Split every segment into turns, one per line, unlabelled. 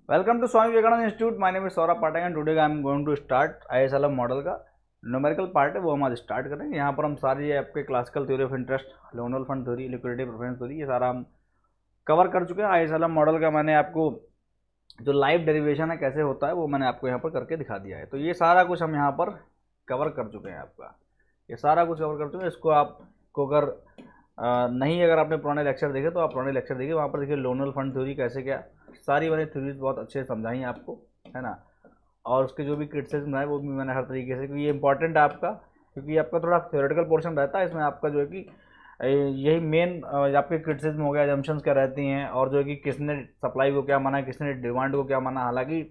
Welcome to Swami Vivekananda institute. My name is Saurabh Pathak and today I am going to start ISLM model का numerical part है, वो हम आज start करेंगे। यहाँ पर हम सारी आपके classical theory of interest, loanable fund theory, liquidity preference theory, ये सारा हम कवर कर चुके हैं। ISLM मॉडल का मैंने आपको जो लाइव डेरिवेशन है कैसे होता है वो मैंने आपको यहाँ पर करके दिखा दिया है। तो ये सारा कुछ हम यहाँ पर कवर कर चुके हैं। आपका ये सारा कुछ कवर कर चुके हैं। इसको आपको अगर अगर आपने पुराने लेक्चर देखे तो आप पुराने लेक्चर देखिए, वहाँ पर देखिए लोनल फंड थ्योरी कैसे क्या, सारी मैंने थ्योरीज बहुत अच्छे से समझाई हैं आपको, है ना। और उसके जो भी क्रिटिसिज्म है वो भी मैंने हर तरीके से, क्योंकि ये इंपॉर्टेंट है आपका, क्योंकि आपका थोड़ा थ्योरेटिकल पोर्शन रहता है इसमें। आपका जो है कि यही मेन आपके क्रिटिसिज्म हो गया, जम्पशंस क्या रहती हैं, और जो है कि किसने सप्लाई को क्या माना, किसने डिमांड को क्या माना। हालांकि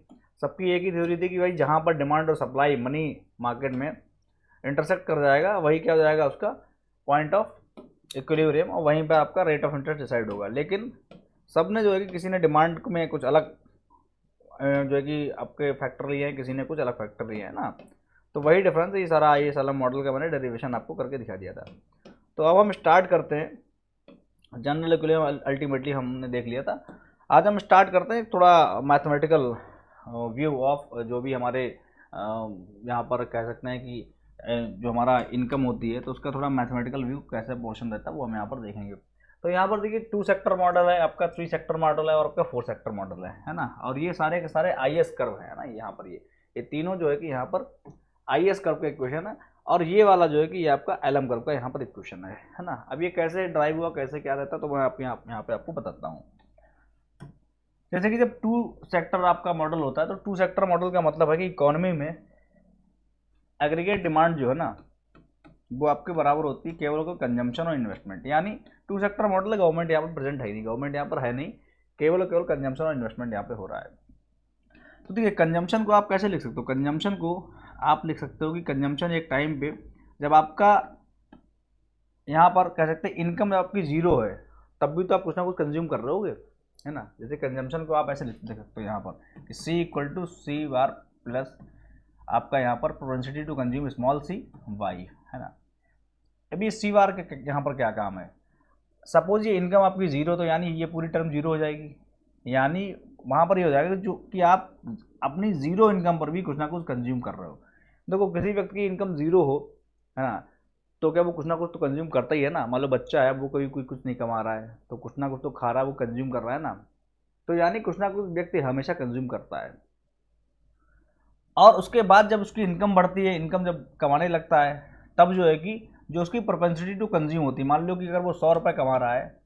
सबकी एक ही थ्योरी थी कि भाई जहाँ पर डिमांड और सप्लाई मनी मार्केट में इंटरसेक्ट कर जाएगा वही क्या हो जाएगा, उसका पॉइंट ऑफ इक्विलिब्रियम, और वहीं पर आपका रेट ऑफ इंटरेस्ट डिसाइड होगा। लेकिन सब ने जो है कि किसी ने डिमांड में कुछ अलग जो है कि आपके फैक्टर लिए हैं, किसी ने कुछ अलग फैक्टर लिए हैं ना। तो वही डिफरेंस ये सारा ISLM मॉडल का मैंने डेरिवेशन आपको करके दिखा दिया था। तो अब हम स्टार्ट करते हैं। जनरल इक्विलिब्रियम अल्टीमेटली हमने देख लिया था। आज हम स्टार्ट करते हैं थोड़ा मैथमेटिकल व्यू ऑफ जो भी हमारे यहाँ पर कह सकते हैं कि जो हमारा इनकम होती है तो उसका थोड़ा मैथमेटिकल व्यू कैसे पोर्शन रहता है वो हम यहाँ पर देखेंगे। तो यहाँ पर देखिए 2 सेक्टर मॉडल है, आपका 3 सेक्टर मॉडल है और आपका 4 सेक्टर मॉडल है ना। और ये सारे के सारे IS कर्व है ना। यहाँ पर ये तीनों जो है कि यहाँ पर IS कर्व का इक्वेशन है, और ये वाला जो है कि ये आपका LM कर्व का यहाँ पर इक्वेशन है ना। अब ये कैसे ड्राइव हुआ, कैसे क्या रहता है, तो मैं आप यहाँ पे आपको बताता हूँ। जैसे कि जब 2 सेक्टर आपका मॉडल होता है तो 2 सेक्टर मॉडल का मतलब है कि इकोनॉमी में एग्रीगेट डिमांड जो है ना वो आपके बराबर होती है केवल कंजम्पशन और इन्वेस्टमेंट। यानी 2 सेक्टर मॉडल है, गवर्नमेंट यहाँ पर प्रेजेंट है नहीं, गवर्नमेंट यहाँ पर है नहीं, केवल कंजम्पशन और इन्वेस्टमेंट यहाँ पे हो रहा है। तो देखिए कंजम्पशन को आप कैसे लिख सकते हो, कंजम्पशन को आप लिख सकते हो कि कंजम्पशन एक टाइम पे जब आपका यहाँ पर कह सकते हैं इनकम जब आपकी जीरो है तब भी तो आप कुछ ना कुछ कंज्यूम कर रहे होगे, है ना। जैसे कंजम्पशन को आप ऐसे लिख सकते हो यहाँ पर कि C = C बार प्लस आपका यहाँ पर propensity to consume small c y, है ना। अभी C बार के यहाँ पर क्या काम है, सपोज ये इनकम आपकी जीरो, तो यानी ये पूरी टर्म जीरो हो जाएगी। यानी वहाँ पर ये हो जाएगा जो कि आप अपनी जीरो इनकम पर भी कुछ ना कुछ कंज्यूम कर रहे हो। देखो किसी व्यक्ति की इनकम जीरो हो, है ना, तो क्या वो कुछ ना कुछ तो कंज्यूम करता ही है ना। मान लो बच्चा है, वो कोई कुछ नहीं कमा रहा है तो कुछ ना कुछ तो खा रहा है, वो कंज्यूम कर रहा है ना। तो यानी कुछ ना कुछ व्यक्ति हमेशा कंज्यूम करता है। और उसके बाद जब उसकी इनकम बढ़ती है, इनकम जब कमाने लगता है, तब जो है कि जो उसकी प्रोपेंसिटी टू कंज्यूम होती है, मान लो कि अगर वो 100 रुपये कमा रहा है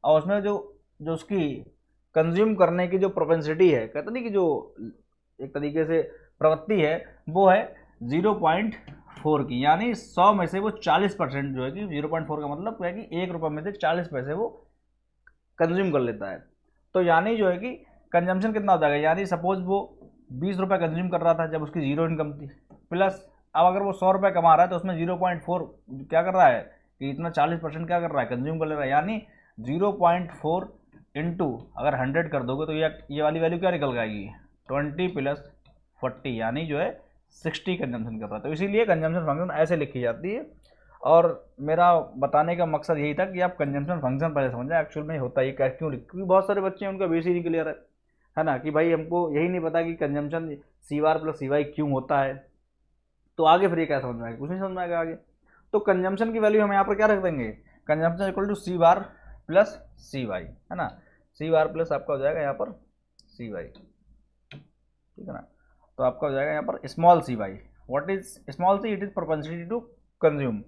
और उसमें जो जो उसकी कंज्यूम करने की जो प्रोपेंसिटी है, कहते नहीं कि जो एक तरीके से प्रवृत्ति है, वो है 0.4 की। यानी 100 में से वो 40% जो है कि 0.4 का मतलब है कि 1 रुपये में से 40 पैसे वो कंज्यूम कर लेता है। तो यानी जो है कि कंजम्पशन कितना हो जाएगा, यानी सपोज वो 20 रुपये कंज्यूम कर रहा था जब उसकी जीरो इनकम थी, प्लस अब अगर वो 100 रुपये कमा रहा है तो उसमें 0.4 क्या कर रहा है कि इतना 40% क्या कर रहा है, कंज्यूम कर ले रहा है। यानी 0.4 इंटू अगर 100 कर दोगे तो ये वाली वैल्यू क्या निकल जाएगी, 20 + 40, यानी जो है 60 कंजम्पशन कर रहा है। तो इसीलिए कंजम्पशन फंक्शन ऐसे लिखी जाती है। और मेरा बताने का मकसद यही था कि आप कंजम्पशन फंक्शन पहले समझें एक्चुअल में होता है क्यों, क्योंकि बहुत सारे बच्चे हैं उनका बेसिक नहीं क्लियर है ना, कि भाई हमको यही नहीं पता कि consumption C bar plus CY क्यों होता है। तो आगे फिर ये क्या समझ में आएगा, कुछ नहीं समझ में आएगा आगे। तो कंजम्पशन की वैल्यू हम यहाँ पर क्या रख देंगे, consumption equal to C bar plus CY, है ना। C बार प्लस आपका हो जाएगा यहाँ पर CY, ठीक है ना। तो आपका हो जाएगा यहाँ पर small CY। What is small c, it is propensity to consume.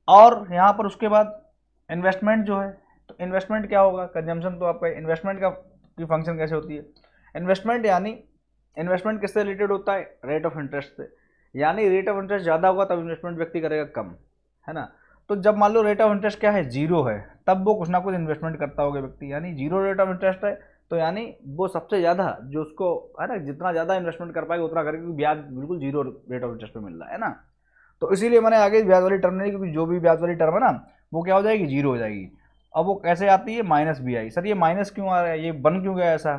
और यहाँ पर उसके बाद इन्वेस्टमेंट जो है, तो इन्वेस्टमेंट क्या होगा, कंजम्पशन तो आपका इन्वेस्टमेंट की फंक्शन कैसे होती है, इन्वेस्टमेंट यानी इन्वेस्टमेंट किससे रिलेटेड होता है, रेट ऑफ इंटरेस्ट से। यानी रेट ऑफ इंटरेस्ट ज़्यादा होगा तब इन्वेस्टमेंट व्यक्ति करेगा कम, है ना। तो जब मान लो रेट ऑफ इंटरेस्ट क्या है, जीरो है, तब वो कुछ ना कुछ इन्वेस्टमेंट करता होगा व्यक्ति। यानी जीरो रेट ऑफ इंटरेस्ट है तो यानी वो सबसे ज़्यादा जो उसको है ना, जितना ज़्यादा इन्वेस्टमेंट कर पाएगा उतना करेगा, क्योंकि ब्याज बिल्कुल जीरो रेट ऑफ इंटरेस्ट पे मिल रहा है ना। तो इसीलिए मैंने आगे ब्याज वाली टर्म नहीं, क्योंकि जो भी ब्याज वाली टर्म है ना वो क्या हो जाएगी, जीरो हो जाएगी। अब वो कैसे आती है, -BI। सर ये माइनस क्यों आ रहा है, ये बन क्यों गया ऐसा,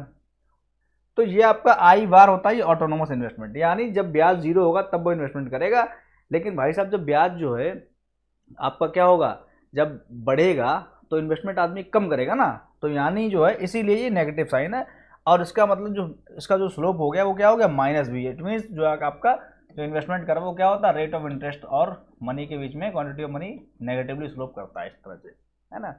तो ये आपका I बार होता है ऑटोनोमस इन्वेस्टमेंट। यानी जब ब्याज जीरो होगा तब वो इन्वेस्टमेंट करेगा। लेकिन भाई साहब जब ब्याज जो है आपका क्या होगा, जब बढ़ेगा तो इन्वेस्टमेंट आदमी कम करेगा ना। तो यानी जो है इसीलिए ये नेगेटिव साइन है। और इसका मतलब जो इसका जो स्लोप हो गया वो क्या हो गया माइनस बी। इट मीन्स जो आपका जो इन्वेस्टमेंट कर वो क्या होता है, रेट ऑफ इंटरेस्ट और मनी के बीच में quantity of money negatively slope करता है इस तरह से, है ना।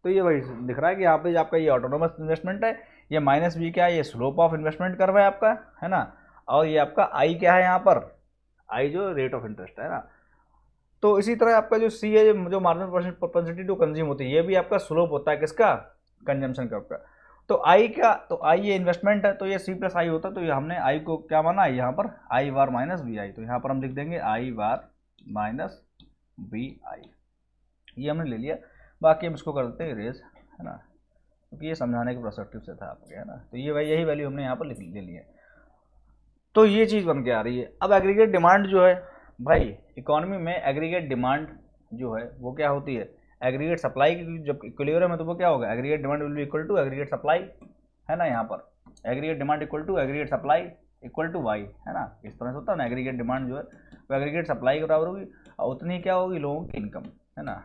तो ये वही दिख रहा है कि यहाँ पे आपका ये ऑटोनोमस इन्वेस्टमेंट है, ये माइनस बी क्या है, ये स्लोप ऑफ इन्वेस्टमेंट कर्व है आपका, है ना। और ये आपका आई क्या है यहाँ पर, आई जो रेट ऑफ इंटरेस्ट है ना। तो इसी तरह आपका जो सी है जो मार्जिनल प्रोपेंसिटी टू कंज्यूम होती है, ये भी आपका स्लोप होता है किसका, कंजम्पशन कर्व का। तो आई क्या, तो आई ये इन्वेस्टमेंट है, तो ये सी प्लस आई होता है, तो ये हमने आई को क्या माना है यहाँ पर, आई बार माइनस बी आई। तो यहाँ पर हम लिख देंगे आई बार माइनस बी आई, ये हमने ले लिया। बाकी हम इसको कर देते हैं इरेज, है ना, क्योंकि ये समझाने के प्रोस्पेक्टिव से था आपके, है ना। तो ये भाई यही वैल्यू हमने यहाँ पर ले ली है। तो ये चीज़ बन के आ रही है। अब एग्रीगेट डिमांड जो है भाई, इकोनॉमी में एग्रीगेट डिमांड जो है वो क्या होती है, एग्रीगेट सप्लाई की जब इक्विलिब्रियम है तो वो क्या होगा, aggregate demand will be equal to aggregate supply, है ना। यहाँ पर aggregate demand equal to aggregate supply equal to Y, है ना। इस तरह से होता है ना, एग्रीगेट डिमांड जो है वो एग्रीगेट सप्लाई के बराबर होगी और उतनी क्या होगी लोगों की इनकम, है ना।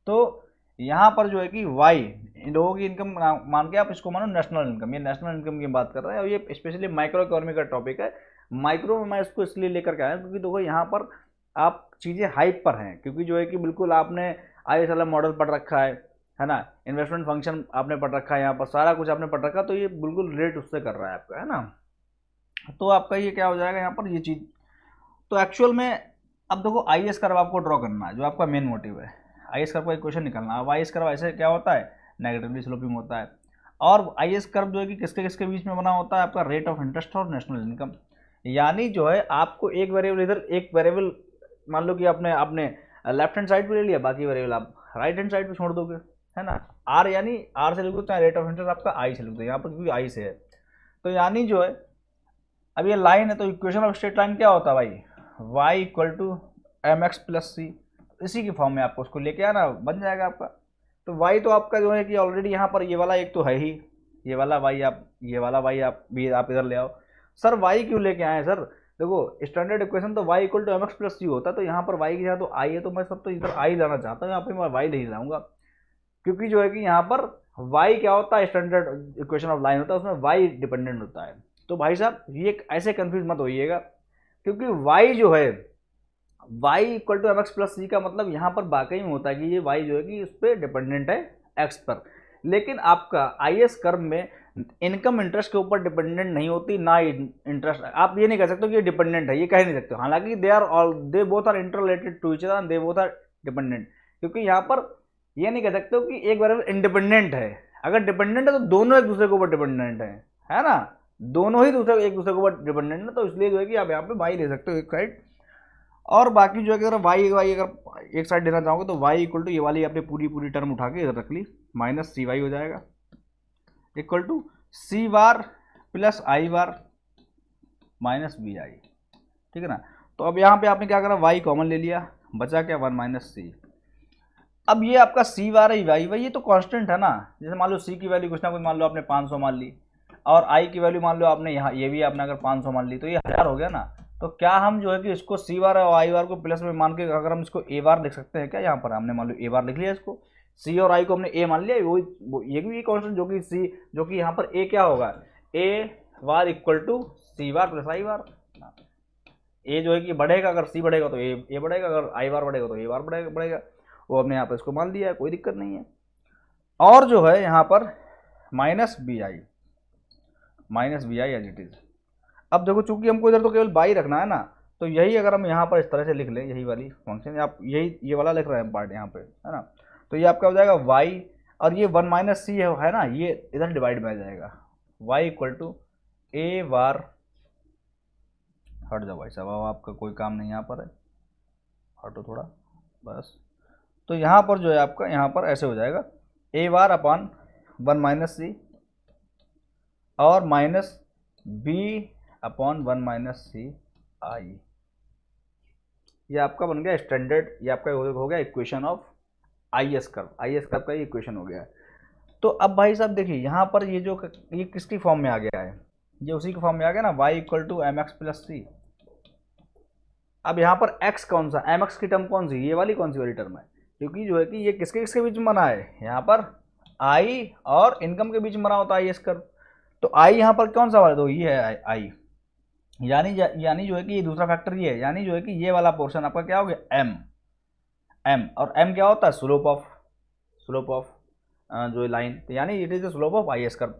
तो यहाँ पर जो है कि वाई लोगों की इनकम मान के आप इसको मानो नेशनल इनकम, ये नेशनल इनकम की बात कर रहे हैं और ये स्पेशली माइक्रो इकोनॉमी का टॉपिक है। माइक्रो में मैं इसको इसलिए लेकर के आया क्योंकि देखो यहाँ पर आप चीज़ें हाइप पर हैं, क्योंकि जो है कि बिल्कुल आपने ISLM मॉडल पढ़ रखा है ना, इन्वेस्टमेंट फंक्शन आपने पढ़ रखा है, यहाँ पर सारा कुछ आपने पढ़ रखा, तो ये बिल्कुल रेट उससे कर रहा है आपका, है ना। तो आपका ये क्या हो जाएगा यहाँ पर ये चीज़। तो एक्चुअल में अब देखो IS कर्व आपको ड्रॉ करना है, जो आपका मेन मोटिव है IS कर्व का इक्वेशन निकालना। अब IS कर्व ऐसे क्या होता है, नेगेटिवली स्लोपिंग होता है। और IS कर्व जो है कि किसके किसके बीच में बना होता है, आपका रेट ऑफ इंटरेस्ट और नेशनल इनकम। यानी जो है आपको एक वेरिएबल इधर, एक वेरिएबल मान लो कि आपने लेफ्ट हैंड साइड पे ले लिया, बाकी वेरिएबल आप राइट हैंड साइड पे छोड़ दोगे, है ना। आर यानी आर से लिख दो, चाहे रेट ऑफ इंटरेस्ट आपका आई से लिख दो यहाँ पर, क्योंकि आई से है। तो यानी जो है अब ये लाइन है, तो इक्वेशन ऑफ स्ट्रेट लाइन क्या होता है भाई, y equal to m x plus c, इसी की फॉर्म में आपको उसको लेके आना, बन जाएगा आपका। तो वाई तो आपका जो है कि ऑलरेडी यहाँ पर ये वाला एक तो है ही, ये वाला वाई आप, ये वाला वाई आप भी आप इधर ले आओ। सर वाई क्यों लेके आए सर, देखो स्टैंडर्ड इक्वेशन तो y equal to m x plus c होता है, तो यहाँ पर y की जगह तो आई है, तो मैं सब तो इधर आई लाना चाहता हूँ, यहाँ पर मैं y नहीं लाऊंगा, क्योंकि जो है कि यहाँ पर y क्या होता है, स्टैंडर्ड इक्वेशन ऑफ लाइन होता है, उसमें y डिपेंडेंट होता है। तो भाई साहब ये ऐसे कन्फ्यूज मत होइएगा, क्योंकि y जो है y equal to m x plus c का मतलब यहाँ पर वाकई में होता है कि ये y जो है कि उस पर डिपेंडेंट है x पर। लेकिन आपका IS कर्व में इनकम इंटरेस्ट के ऊपर डिपेंडेंट नहीं होती, ना इंटरेस्ट, आप ये नहीं कह सकते कि ये डिपेंडेंट है, ये कह नहीं सकते। हालांकि they both are interrelated to each other, they both are dependent, क्योंकि यहाँ पर ये नहीं कह सकते हो कि एक वेरिएबल इंडिपेंडेंट है। अगर डिपेंडेंट है तो दोनों एक दूसरे के ऊपर डिपेंडेंट है ना, दोनों ही दूसरे एक दूसरे के ऊपर डिपेंडेंट है। तो इसलिए जो है कि आप यहाँ पे वाई ले सकते हो एक साइड, और बाकी जो है कि अगर वाई अगर एक साइड लेना चाहोगे तो वाई इक्वल टू ये वाली आपने पूरी टर्म उठा के इधर रख ली, माइनस सी वाई हो जाएगा equal to C bar plus I bar minus B I, ठीक है ना। तो अब यहाँ पे आपने क्या करा, वाई कॉमन ले लिया, बचा क्या, वन माइनस सी। अब ये आपका सी बार है वाई ये तो कांस्टेंट है ना, जैसे मान लो सी की वैल्यू कुछ ना कुछ मान लो आपने 500 मान ली, और आई की वैल्यू मान लो आपने यहाँ ये भी आपने अगर 500 मान ली, तो ये 1000 हो गया ना। तो क्या हम जो है कि इसको सी बार और आई बार को प्लस में मान के अगर हम इसको ए बार लिख सकते हैं क्या, यहाँ पर हमने मान लो ए बार लिख लिया, इसको सी और आई को हमने ए मान लिया, वो ये भी कॉन्स्टेंट जो कि सी, जो कि यहाँ पर ए क्या होगा, a bar equal to C bar plus I bar. A जो है कि बढ़ेगा, अगर सी बढ़ेगा तो ए बढ़ेगा, अगर आई बार बढ़ेगा तो ए बार बढ़ेगा। वो हमने यहाँ पर इसको मान लिया है, कोई दिक्कत नहीं है। और जो है यहाँ पर minus B I as it is. अब देखो चूंकि हमको इधर तो केवल बाई रखना है ना, तो यही अगर हम यहाँ पर इस तरह से लिख लें, यही वाली फंक्शन आप यही ये वाला लिख रहे हैं पार्ट यहाँ पे, है ना। तो ये आपका हो जाएगा y, और ये वन माइनस सी है ना, ये इधर डिवाइड में आ जाएगा, y इक्वल टू ए बार, हट जाओ भाई साहब, अब आपका कोई काम नहीं यहाँ पर है, हटो थोड़ा बस। तो यहाँ पर जो है आपका यहाँ पर ऐसे हो जाएगा a bar upon one minus c और minus b upon one minus c i. ये आपका बन गया स्टैंडर्ड, ये आपका हो गया इक्वेशन ऑफ IS कर्व का ये इक्वेशन हो गया है। तो अब भाई साहब देखिए यहाँ पर ये किसकी फॉर्म में आ गया है, ये उसी के फॉर्म में आ गया ना, y equal to m x plus c. अब यहाँ पर x कौन सा, एम एक्स की टर्म कौन सी, ये वाली कौन सी वाली टर्म है, क्योंकि जो है कि ये किसके किसके बीच में बना है, यहाँ पर आई और इनकम के बीच में बना होता है IS कर्व। तो आई यहाँ पर कौन सा वाला, तो ये है आई, यानी जो है कि ये दूसरा फैक्टर ये है, यानी जो है कि ये वाला पोर्शन आपका क्या हो गया एम, और एम क्या होता है, स्लोप ऑफ जो लाइन, तो यानी it is the slope of I S curve,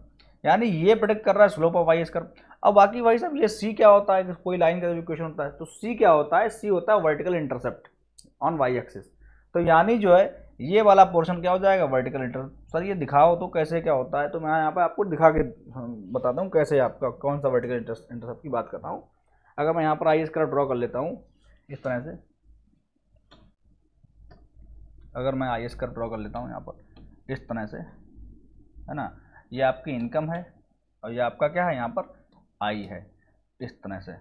यानी ये प्रेडिक्ट कर रहा है slope of I S curve. अब बाकी भाई साहब ये सी क्या होता है, कोई लाइन का इक्वेशन होता है तो सी क्या होता है, सी होता है vertical intercept on Y axis. तो यानी जो है ये वाला पोर्शन क्या हो जाएगा, वर्टिकल इंटरसेप्ट। सर ये दिखाओ तो कैसे क्या होता है, तो मैं यहाँ पे आपको दिखा के बताता हूँ कैसे आपका कौन सा वर्टिकल इंटरसेप्ट की बात करता हूँ। अगर मैं यहाँ पर आई एस कर्व ड्रॉ कर लेता हूँ इस तरह से, अगर मैं आई एस कर्व ड्रॉ कर लेता हूँ यहाँ पर इस तरह से, है ना, ये आपकी इनकम है और ये आपका क्या है यहाँ पर आई है इस तरह से।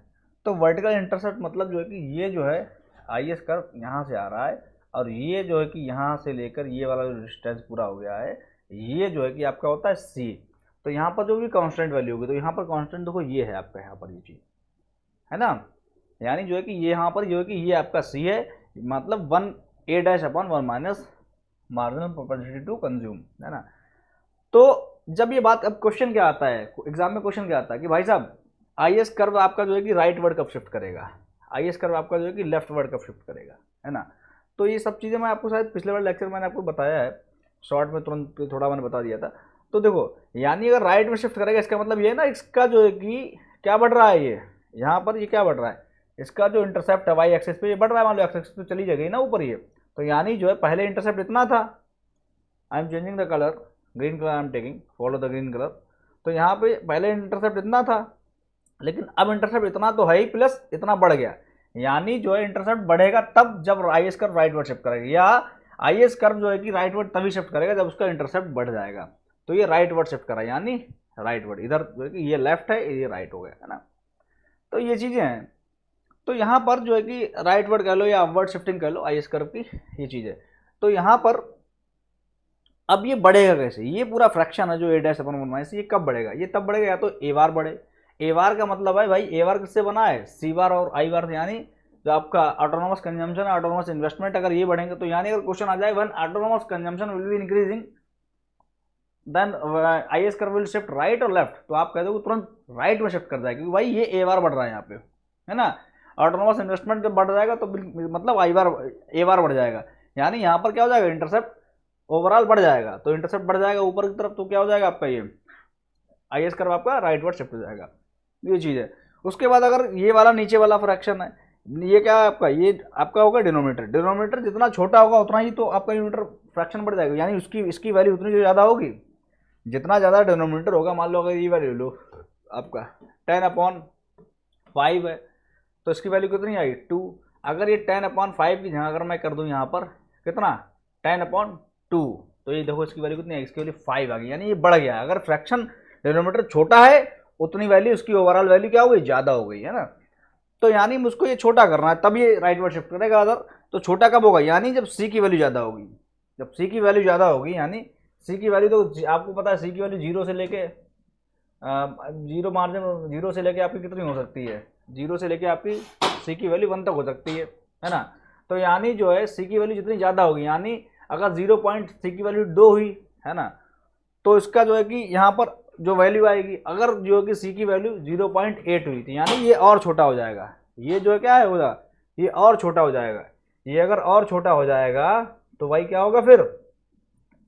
तो वर्टिकल इंटरसेप्ट मतलब जो है कि ये जो है आई एस कर्व यहाँ से आ रहा है और ये जो है कि यहाँ से लेकर ये वाला जो डिस्टेंस पूरा हो गया है, ये जो है कि आपका होता है सी। तो यहाँ पर जो भी कांस्टेंट वैल्यू होगी, तो यहाँ पर कांस्टेंट देखो ये है आपका यहाँ पर ये चीज़, है ना, यानी जो है कि ये यहाँ पर जो है कि ये आपका सी है, मतलब 1a-1 minus marginal propensity to consume, है ना। तो जब ये बात, अब क्वेश्चन क्या आता है एग्जाम में, क्वेश्चन क्या आता है कि भाई साहब आई एस कर्व आपका जो है कि राइट वर्ड कब शिफ्ट करेगा, आई एस कर्व आपका जो है कि लेफ्ट वर्ड कब शिफ्ट करेगा, है ना। तो ये सब चीज़ें मैं आपको शायद पिछले वाले लेक्चर में मैंने आपको बताया है, शॉर्ट में तुरंत थोड़ा मैंने बता दिया था। तो देखो यानी अगर राइट में शिफ्ट करेगा इसका मतलब ये ना, इसका जो है कि क्या बढ़ रहा है, ये यहाँ पर ये क्या बढ़ रहा है, इसका जो इंटरसेप्ट है वाई एक्सिस पे ये बढ़ रहा है, मान लो एक्स एक्सिस पे चली जाएगी ना ऊपर ये। तो यानी जो है पहले इंटरसेप्ट इतना था, I am changing the colour, green colour I am taking, follow the green colour. तो यहाँ पे पहले इंटरसेप्ट इतना था, लेकिन अब इंटरसेप्ट इतना तो है ही प्लस इतना बढ़ गया, यानी जो है इंटरसेप्ट बढ़ेगा तब जब आई S curve right word shift करेगा, या आई एस कर्व जो है कि राइट वर्ड तभी शिफ्ट करेगा जब उसका इंटरसेप्ट बढ़ जाएगा। तो ये राइट वर्ड शिफ्ट करा, यानी राइट वर्ड इधर जो है कि ये लेफ्ट है ये राइट हो गया, है ना। तो ये चीज़ें हैं। तो यहाँ पर जो है कि राइट वर्ड कह लो या अपवर्ड शिफ्टिंग कह लो आई एस कर्व की, ये चीज़ है। तो यहाँ पर अब ये बढ़ेगा कैसे, ये पूरा फ्रैक्शन है जो a-1 ये कब बढ़ेगा, ये तब बढ़ेगा या तो ए बार बढ़े, ए बार का मतलब है भाई ए बार किससे बना है, सी बार और आई बार, यानी जो आपका ऑटोनोमस कंजम्पशन है, ऑटोनोमस इन्वेस्टमेंट अगर ये बढ़ेंगे, तो यानी अगर क्वेश्चन आ जाए one autonomous consumption will be increasing then I S curve will shift right और लेफ्ट, तो आप कह दोगे तुरंत राइट में शिफ्ट कर जाएगा क्योंकि भाई ये ए बार बढ़ रहा है यहाँ पे, है ना। ऑटोनोमस इन्वेस्टमेंट जब बढ़ जाएगा तो मतलब आई बार ए बार बढ़ जाएगा, यानी यहाँ पर क्या हो जाएगा, इंटरसेप्ट ओवरऑल बढ़ जाएगा। तो इंटरसेप्ट बढ़ जाएगा ऊपर की तरफ, तो क्या हो जाएगा आपका ये आई एस कर्व आपका राइट वर्ड शिफ्ट हो जाएगा, ये चीज़ है। उसके बाद अगर ये वाला नीचे वाला फ्रैक्शन है, ये क्या है आपका, ये आपका होगा डिनोमिनेटर जितना छोटा होगा उतना ही तो आपका न्यूमरेटर फ्रैक्शन बढ़ जाएगा, यानी उसकी इसकी वैल्यू उतनी जो ज़्यादा होगी, जितना ज़्यादा डिनोमिनेटर होगा, मान लो अगर ये वैल्यू लो आपका 10/5 है तो इसकी वैल्यू कितनी आई 2। अगर ये 10/5 की जगह अगर मैं कर दूँ यहाँ पर कितना 10/2, तो ये देखो इसकी वैल्यू कितनी है, इसकी वैल्यू 5 आ गई, यानी ये बढ़ गया। अगर फ्रैक्शन डिनोमिनेटर छोटा है उतनी वैल्यू उसकी ओवरऑल वैल्यू क्या हो गई, ज़्यादा हो गई, है ना। तो यानी मुझको ये छोटा करना है तब ये राइट वर्ड शिफ्ट करेगा। अदर तो छोटा कब होगा, यानी जब सी की वैल्यू ज़्यादा होगी, जब सी की वैल्यू ज़्यादा होगी, यानी सी की वैल्यू तो आपको पता है सी की वैल्यू जीरो से लेके जीरो मार्जिन जीरो से लेके आपकी कितनी हो सकती है, जीरो से लेके आपकी सी की वैल्यू 1 तक हो सकती है ना। तो यानी जो है सी की वैल्यू जितनी ज़्यादा होगी, यानी अगर 0 पॉइंट सी की वैल्यू 2 हुई, है ना, तो इसका जो है कि यहाँ पर जो वैल्यू आएगी, अगर जो है कि सी की वैल्यू 0.8 हुई थी, यानी ये और छोटा हो जाएगा, ये जो है क्या है होगा, ये और छोटा हो जाएगा। ये अगर और छोटा हो जाएगा तो भाई क्या होगा, फिर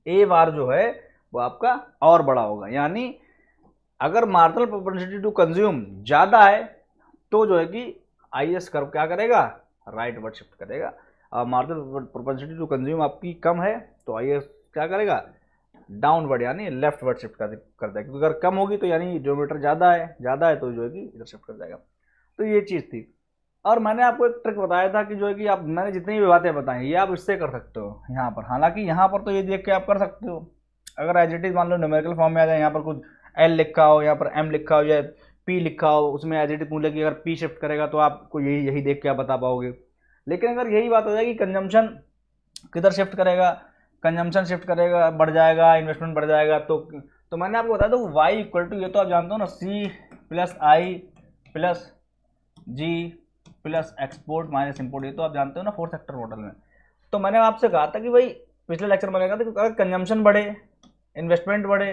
ए बार जो है वो आपका और बड़ा होगा। यानी अगर मार्जिनल प्रोपेंसिटी टू कंज्यूम ज़्यादा है तो जो है कि आई एस कर्व क्या करेगा, राइट वर्ड शिफ्ट करेगा। और मार्जिनल प्रोपेंसिटी टू कंज्यूम आपकी कम है तो आई एस क्या करेगा, डाउनवर्ड यानी लेफ्ट वर्ड शिफ्ट कर देगा, क्योंकि अगर कम होगी तो यानी डिनोमिनेटर ज़्यादा है तो जो है कि इधर शिफ्ट कर जाएगा। तो ये चीज़ थी। और मैंने आपको एक ट्रिक बताया था कि जो है कि आप, मैंने जितनी भी बातें बताई ये आप इससे कर सकते हो यहाँ पर। हालांकि यहाँ पर तो ये देख के आप कर सकते हो, अगर एज इट इज़ मान लो न्यूमेरिकल फॉर्म में आ जाए, यहाँ पर कुछ एल लिखा हो, यहाँ पर एम लिखा हो या पी लिखा हो, उसमें एज इट इज मूल्य की अगर पी शिफ्ट करेगा तो आपको यही देख के आप बता पाओगे। लेकिन अगर यही बात हो जाएगी कंजम्पशन किधर शिफ्ट करेगा, कंजम्पशन शिफ्ट करेगा बढ़ जाएगा, इन्वेस्टमेंट बढ़ जाएगा, तो मैंने आपको बताया था वाई इक्वल टू, ये तो आप जानते हो ना, सी प्लस आई प्लस जी प्लस एक्सपोर्ट माइनस इंपोर्ट, ये तो आप जानते हो ना फोर्थ सेक्टर मॉडल में। तो मैंने आपसे कहा था कि भाई पिछले लेक्चर में कहा था कि अगर कंजम्पशन बढ़े, इन्वेस्टमेंट बढ़े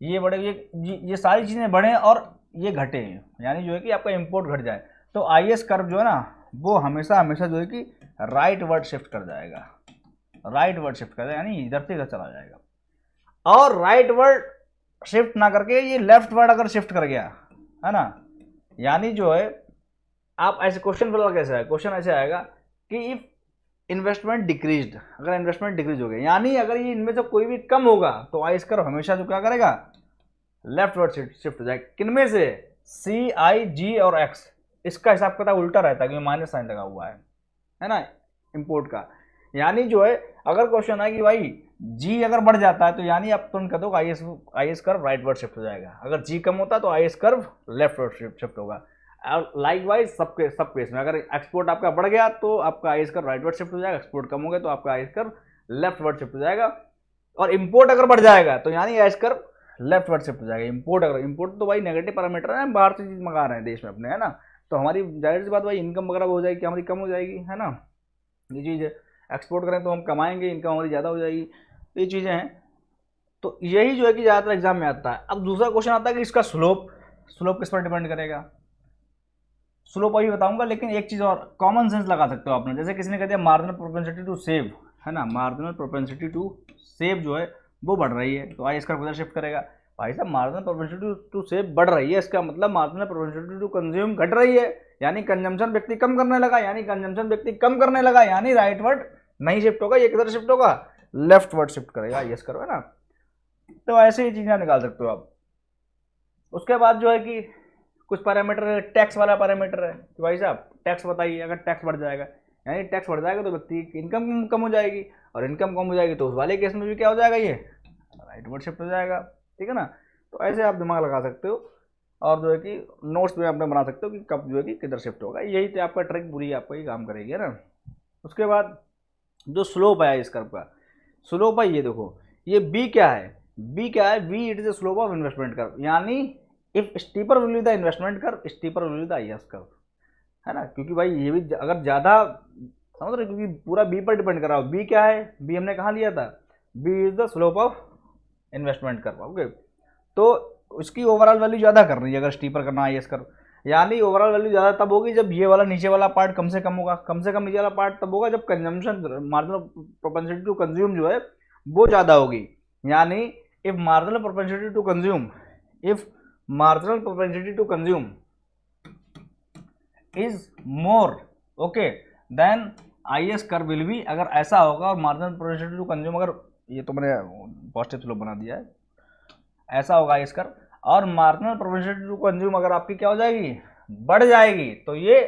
ये बढ़े, ये सारी चीज़ें बढ़े और ये घटे, यानी जो है कि आपका इंपोर्ट घट जाए, तो आई एस कर्व जो है ना वो हमेशा हमेशा जो है कि राइट वर्ड शिफ्ट कर जाएगा, राइट वर्ड शिफ्ट कर जाएगा, यानी इधर से इधर चला जाएगा। और राइट वर्ड शिफ्ट ना करके ये लेफ्ट वर्ड अगर शिफ्ट कर गया है ना, यानी जो है आप ऐसे क्वेश्चन बोला कैसे है, क्वेश्चन ऐसे आएगा कि इफ इन्वेस्टमेंट डिक्रीज्ड, अगर इन्वेस्टमेंट डिक्रीज हो गया, यानी अगर ये इनमें से कोई भी कम होगा तो आई एस कर्व हमेशा जो क्या करेगा, लेफ्ट वर्ड शिफ्ट हो जाएगा। किनमें से, सी, आई, जी और एक्स, इसका हिसाब किताब उल्टा रहता है क्योंकि माइनस साइन लगा हुआ है ना इंपोर्ट का। यानी जो है अगर क्वेश्चन है कि भाई जी अगर बढ़ जाता है तो यानी आप तुरंत कह दो आई S curve right word shift हो जाएगा, अगर जी कम होता है तो आई S curve left word shift होगा। लाइक वाइज सब केस में अगर एक्सपोर्ट आपका बढ़ गया तो आपका आई S curve right word shift हो जाएगा, एक्सपोर्ट कम हो गया तो आपका आई S curve left word shift हो जाएगा। और इंपोर्ट अगर बढ़ जाएगा तो यानी आई S curve left word shift हो जाएगा। इंपोर्ट तो भाई नेगेटिव पैरामीटर है, बाहर से चीज मंगा रहे हैं देश में अपने, है ना, तो हमारी जाहिर सी बात भाई इनकम वगैरह हो जाएगी, हमारी कम हो जाएगी, है ना, ये चीज़ है। एक्सपोर्ट करें तो हम कमाएंगे, इनकम हमारी ज़्यादा हो जाएगी, तो ये चीज़ें हैं। तो यही जो है कि ज़्यादातर एग्जाम में आता है। अब दूसरा क्वेश्चन आता है कि इसका स्लोप किस पर डिपेंड करेगा। स्लोप अभी बताऊंगा, लेकिन एक चीज़ और कॉमन सेंस लगा सकते हो आपने, जैसे किसी ने कह दिया मार्जिनल प्रोपेंसिटी टू सेव, है ना, मार्जिनल प्रोपेंसिटी टू सेव जो है वो बढ़ रही है तो आई इसका किधर शिफ्ट करेगा। भाई साहब मार्जिनल प्रोपेंसिटी टू सेव बढ़ रही है, इसका मतलब मार्जिनल प्रोपेंसिटी टू कंज्यूम घट रही है, यानी कंजम्पशन व्यक्ति कम करने लगा, यानी राइट वर्ड नहीं शिफ्ट होगा, ये किधर शिफ्ट होगा, लेफ्ट वर्ड शिफ्ट करेगा, यस करो, है ना। तो ऐसे ही चीजें निकाल सकते हो आप। उसके बाद जो है कि कुछ पैरामीटर है, टैक्स वाला पैरामीटर है कि भाई साहब टैक्स बताइए, अगर टैक्स बढ़ जाएगा यानी टैक्स बढ़ जाएगा तो व्यक्ति की इनकम कम हो जाएगी, और इनकम कम हो जाएगी तो उस वाले केस में भी क्या हो जाएगा, ये राइट वर्ड शिफ्ट हो जाएगा, ठीक है ना। तो ऐसे आप दिमाग लगा सकते हो और जो है कि नोट्स में आपने बना सकते हो कि कब जो है कि किधर शिफ्ट होगा, यही तो आपका ट्रिक पूरी आपको ये काम करेगी, है ना। उसके बाद जो स्लोप है इस कर्व का, स्लोप है ये देखो, ये बी क्या है, b it is the slope of investment curve, यानी if steeper will be the investment curve, steeper will be the IS curve, है ना, क्योंकि भाई ये भी अगर ज़्यादा समझ रहे, क्योंकि पूरा बी पर डिपेंड कर रहा हो। बी क्या है, बी हमने कहाँ लिया था, B is the slope of investment curve, okay. तो उसकी ओवरऑल वैल्यू ज़्यादा कर रही है अगर स्टीपर करना आई एस कर्व, यानी ओवरऑल वैल्यू ज़्यादा तब होगी जब ये वाला नीचे वाला पार्ट कम से कम होगा, कम से कम नीचे वाला पार्ट तब होगा जब consumption marginal propensity to consume जो है वो ज़्यादा होगी, यानी if marginal propensity to consume, if marginal propensity to consume is more okay then IS curve will be, अगर ऐसा होगा और marginal propensity to consume, अगर ये तो मैंने पॉजिटिव स्लोप बना दिया है, ऐसा होगा IS curve और marginal propensity to consume अगर आपकी क्या हो जाएगी, बढ़ जाएगी, तो ये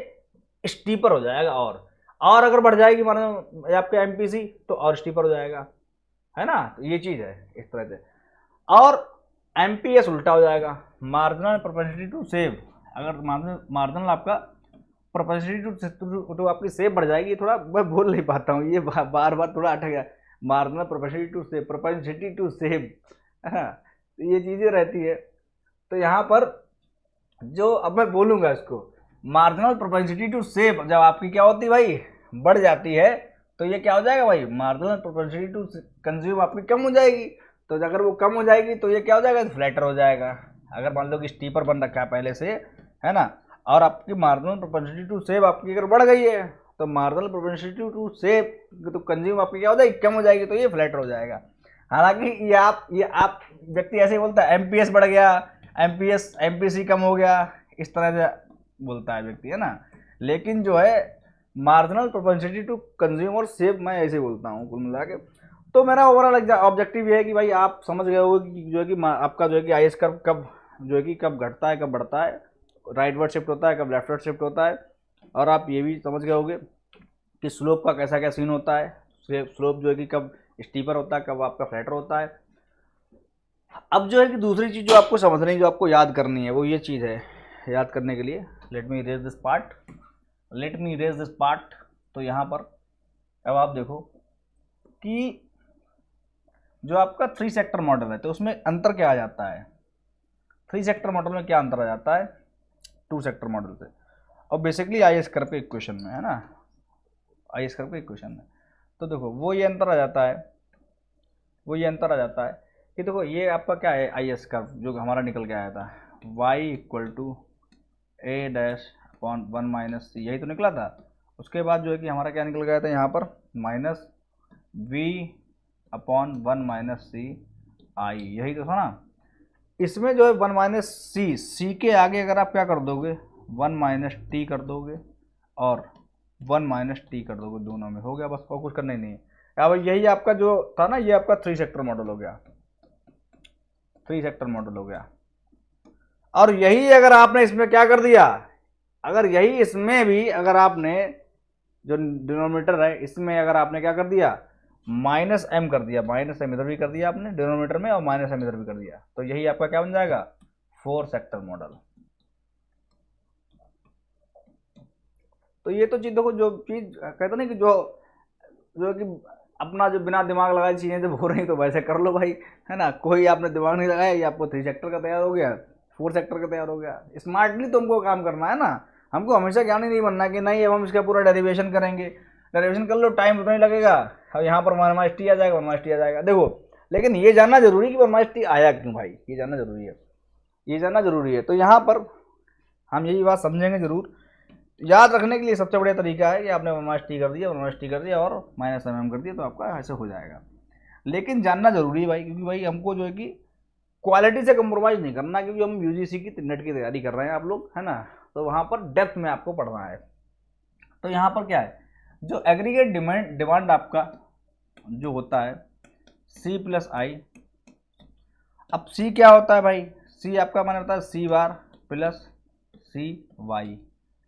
स्टीपर हो जाएगा, और अगर बढ़ जाएगी मानो आपके MPC तो और स्टीपर हो जाएगा, है ना। तो ये चीज़ है इस तरह से। और MPS उल्टा हो जाएगा, मार्जिनल प्रोपेंसिटी टू सेव, अगर मार्जिनल आपका प्रोपेंसिटी टू आपकी सेव बढ़ जाएगी, थोड़ा मैं बोल नहीं पाता हूँ, ये बार बार थोड़ा अटक गया, marginal propensity to save, propensity to save, तो ये चीज़ें रहती है। तो यहाँ पर जो अब मैं बोलूँगा इसको, मार्जिनल प्रोपेंसिटी टू सेव जब आपकी क्या होती है भाई, बढ़ जाती है, तो ये क्या हो जाएगा भाई, मार्जिनल प्रोपेंसिटी टू कंज्यूम आपकी कम हो जाएगी, तो अगर वो कम हो जाएगी तो ये क्या हो जाएगा, फ्लैटर हो जाएगा। अगर मान लो कि स्टीपर बन रखा है पहले से, है ना, और आपकी मार्जिनल प्रोपेंसिटी टू सेव आपकी अगर बढ़ गई है तो मार्जिनल प्रोपेंसिटी टू सेव तो कंज्यूम आपकी क्या हो जाएगी, कम हो जाएगी, तो ये फ्लैटर हो जाएगा। हालांकि ये आप व्यक्ति ऐसे ही बोलता है MPS बढ़ गया, MPC कम हो गया, इस तरह से बोलता है व्यक्ति, है ना, लेकिन जो है मार्जिनल प्रोपेंसिटी टू कंज्यूम और सेव मैं ऐसे बोलता हूँ कुल मिला के। तो मेरा ओवरऑल ऑब्जेक्टिव ये है कि भाई आप समझ गए हो कि जो है कि आपका जो है कि आई एस कर्व कब जो है कि कब घटता है कब बढ़ता है, राइट वर्ड शिफ्ट होता है कब लेफ्ट वर्ड शिफ्ट होता है, और आप ये भी समझ गए होगे कि स्लोप का कैसा क्या सीन होता है, स्लोप जो है कि कब स्टीपर होता है कब आपका फ्लैटर होता है। अब जो है कि दूसरी चीज़ जो आपको समझनी, जो आपको याद करनी है वो ये चीज़ है, याद करने के लिए let me erase this part. तो यहाँ पर अब आप देखो कि जो आपका 3 सेक्टर मॉडल है तो उसमें अंतर क्या आ जाता है, 3 सेक्टर मॉडल में क्या अंतर आ जाता है 2 सेक्टर मॉडल से, और बेसिकली आई एस कर्व के इक्वेशन में, है ना, आई एस कर्व के इक्वेशन में। तो देखो वो ये अंतर आ जाता है ये देखो ये आपका क्या है आई एस कर्व जो हमारा निकल के आया था, y equal to A dash upon 1 - c, यही तो निकला था। उसके बाद जो है कि हमारा क्या निकल गया था यहाँ पर माइनस v अपॉन 1 - c आई, यही तो था ना। इसमें जो है 1 - c के आगे अगर आप क्या कर दोगे 1 - t कर दोगे और 1 - t कर दोगे, दोनों में हो गया बस, और कुछ करना ही नहीं है। अब यही आपका जो था ना, ये आपका 3 सेक्टर मॉडल हो गया, 3 सेक्टर मॉडल हो गया। और यही अगर आपने इसमें क्या कर दिया, अगर यही इसमें भी अगर आपने जो डिनोमिनेटर है इसमें अगर आपने क्या कर दिया -m कर दिया, -m इधर भी कर दिया आपने डिनोमिनेटर में और -m इधर भी कर दिया, तो यही आपका क्या बन जाएगा 4 सेक्टर मॉडल। तो ये तो चीज देखो, जो चीज कहते ना कि जो जो कि अपना जो बिना दिमाग लगाए चीजें जब हो रही तो वैसे कर लो भाई, है ना। कोई आपने दिमाग नहीं लगाया, ये आपको 3 सेक्टर का तैयार हो गया, 4 सेक्टर का तैयार हो गया। स्मार्टली तुमको काम करना है ना, हमको हमेशा ज्ञानी नहीं बनना कि नहीं अब हम इसका पूरा डेरिवेशन करेंगे। डेरिवेशन कर लो, टाइम उतना ही लगेगा, अब यहाँ पर 1 - t आ जाएगा, 1 - t आ जाएगा देखो। लेकिन ये जानना जरूरी कि 1 - t आया क्यों भाई, ये जानना जरूरी है, ये जानना जरूरी है। तो यहाँ पर हम यही बात समझेंगे जरूर। याद रखने के लिए सबसे बढ़िया तरीका है कि आपने 1 - t कर दिया, 1 - t कर दिया और -mm कर दिया, तो आपका ऐसे हो जाएगा। लेकिन जानना जरूरी है भाई, क्योंकि भाई हमको जो है कि क्वालिटी से कम्प्रोमाइज़ नहीं करना, क्योंकि हम यूजीसी की नेट की तैयारी कर रहे हैं आप लोग, है ना। तो वहाँ पर डेप्थ में आपको पढ़ना है। तो यहाँ पर क्या है, जो एग्रीगेट डिमांड आपका जो होता है C + I। अब C क्या होता है भाई, C आपका माना होता है C बार प्लस CY।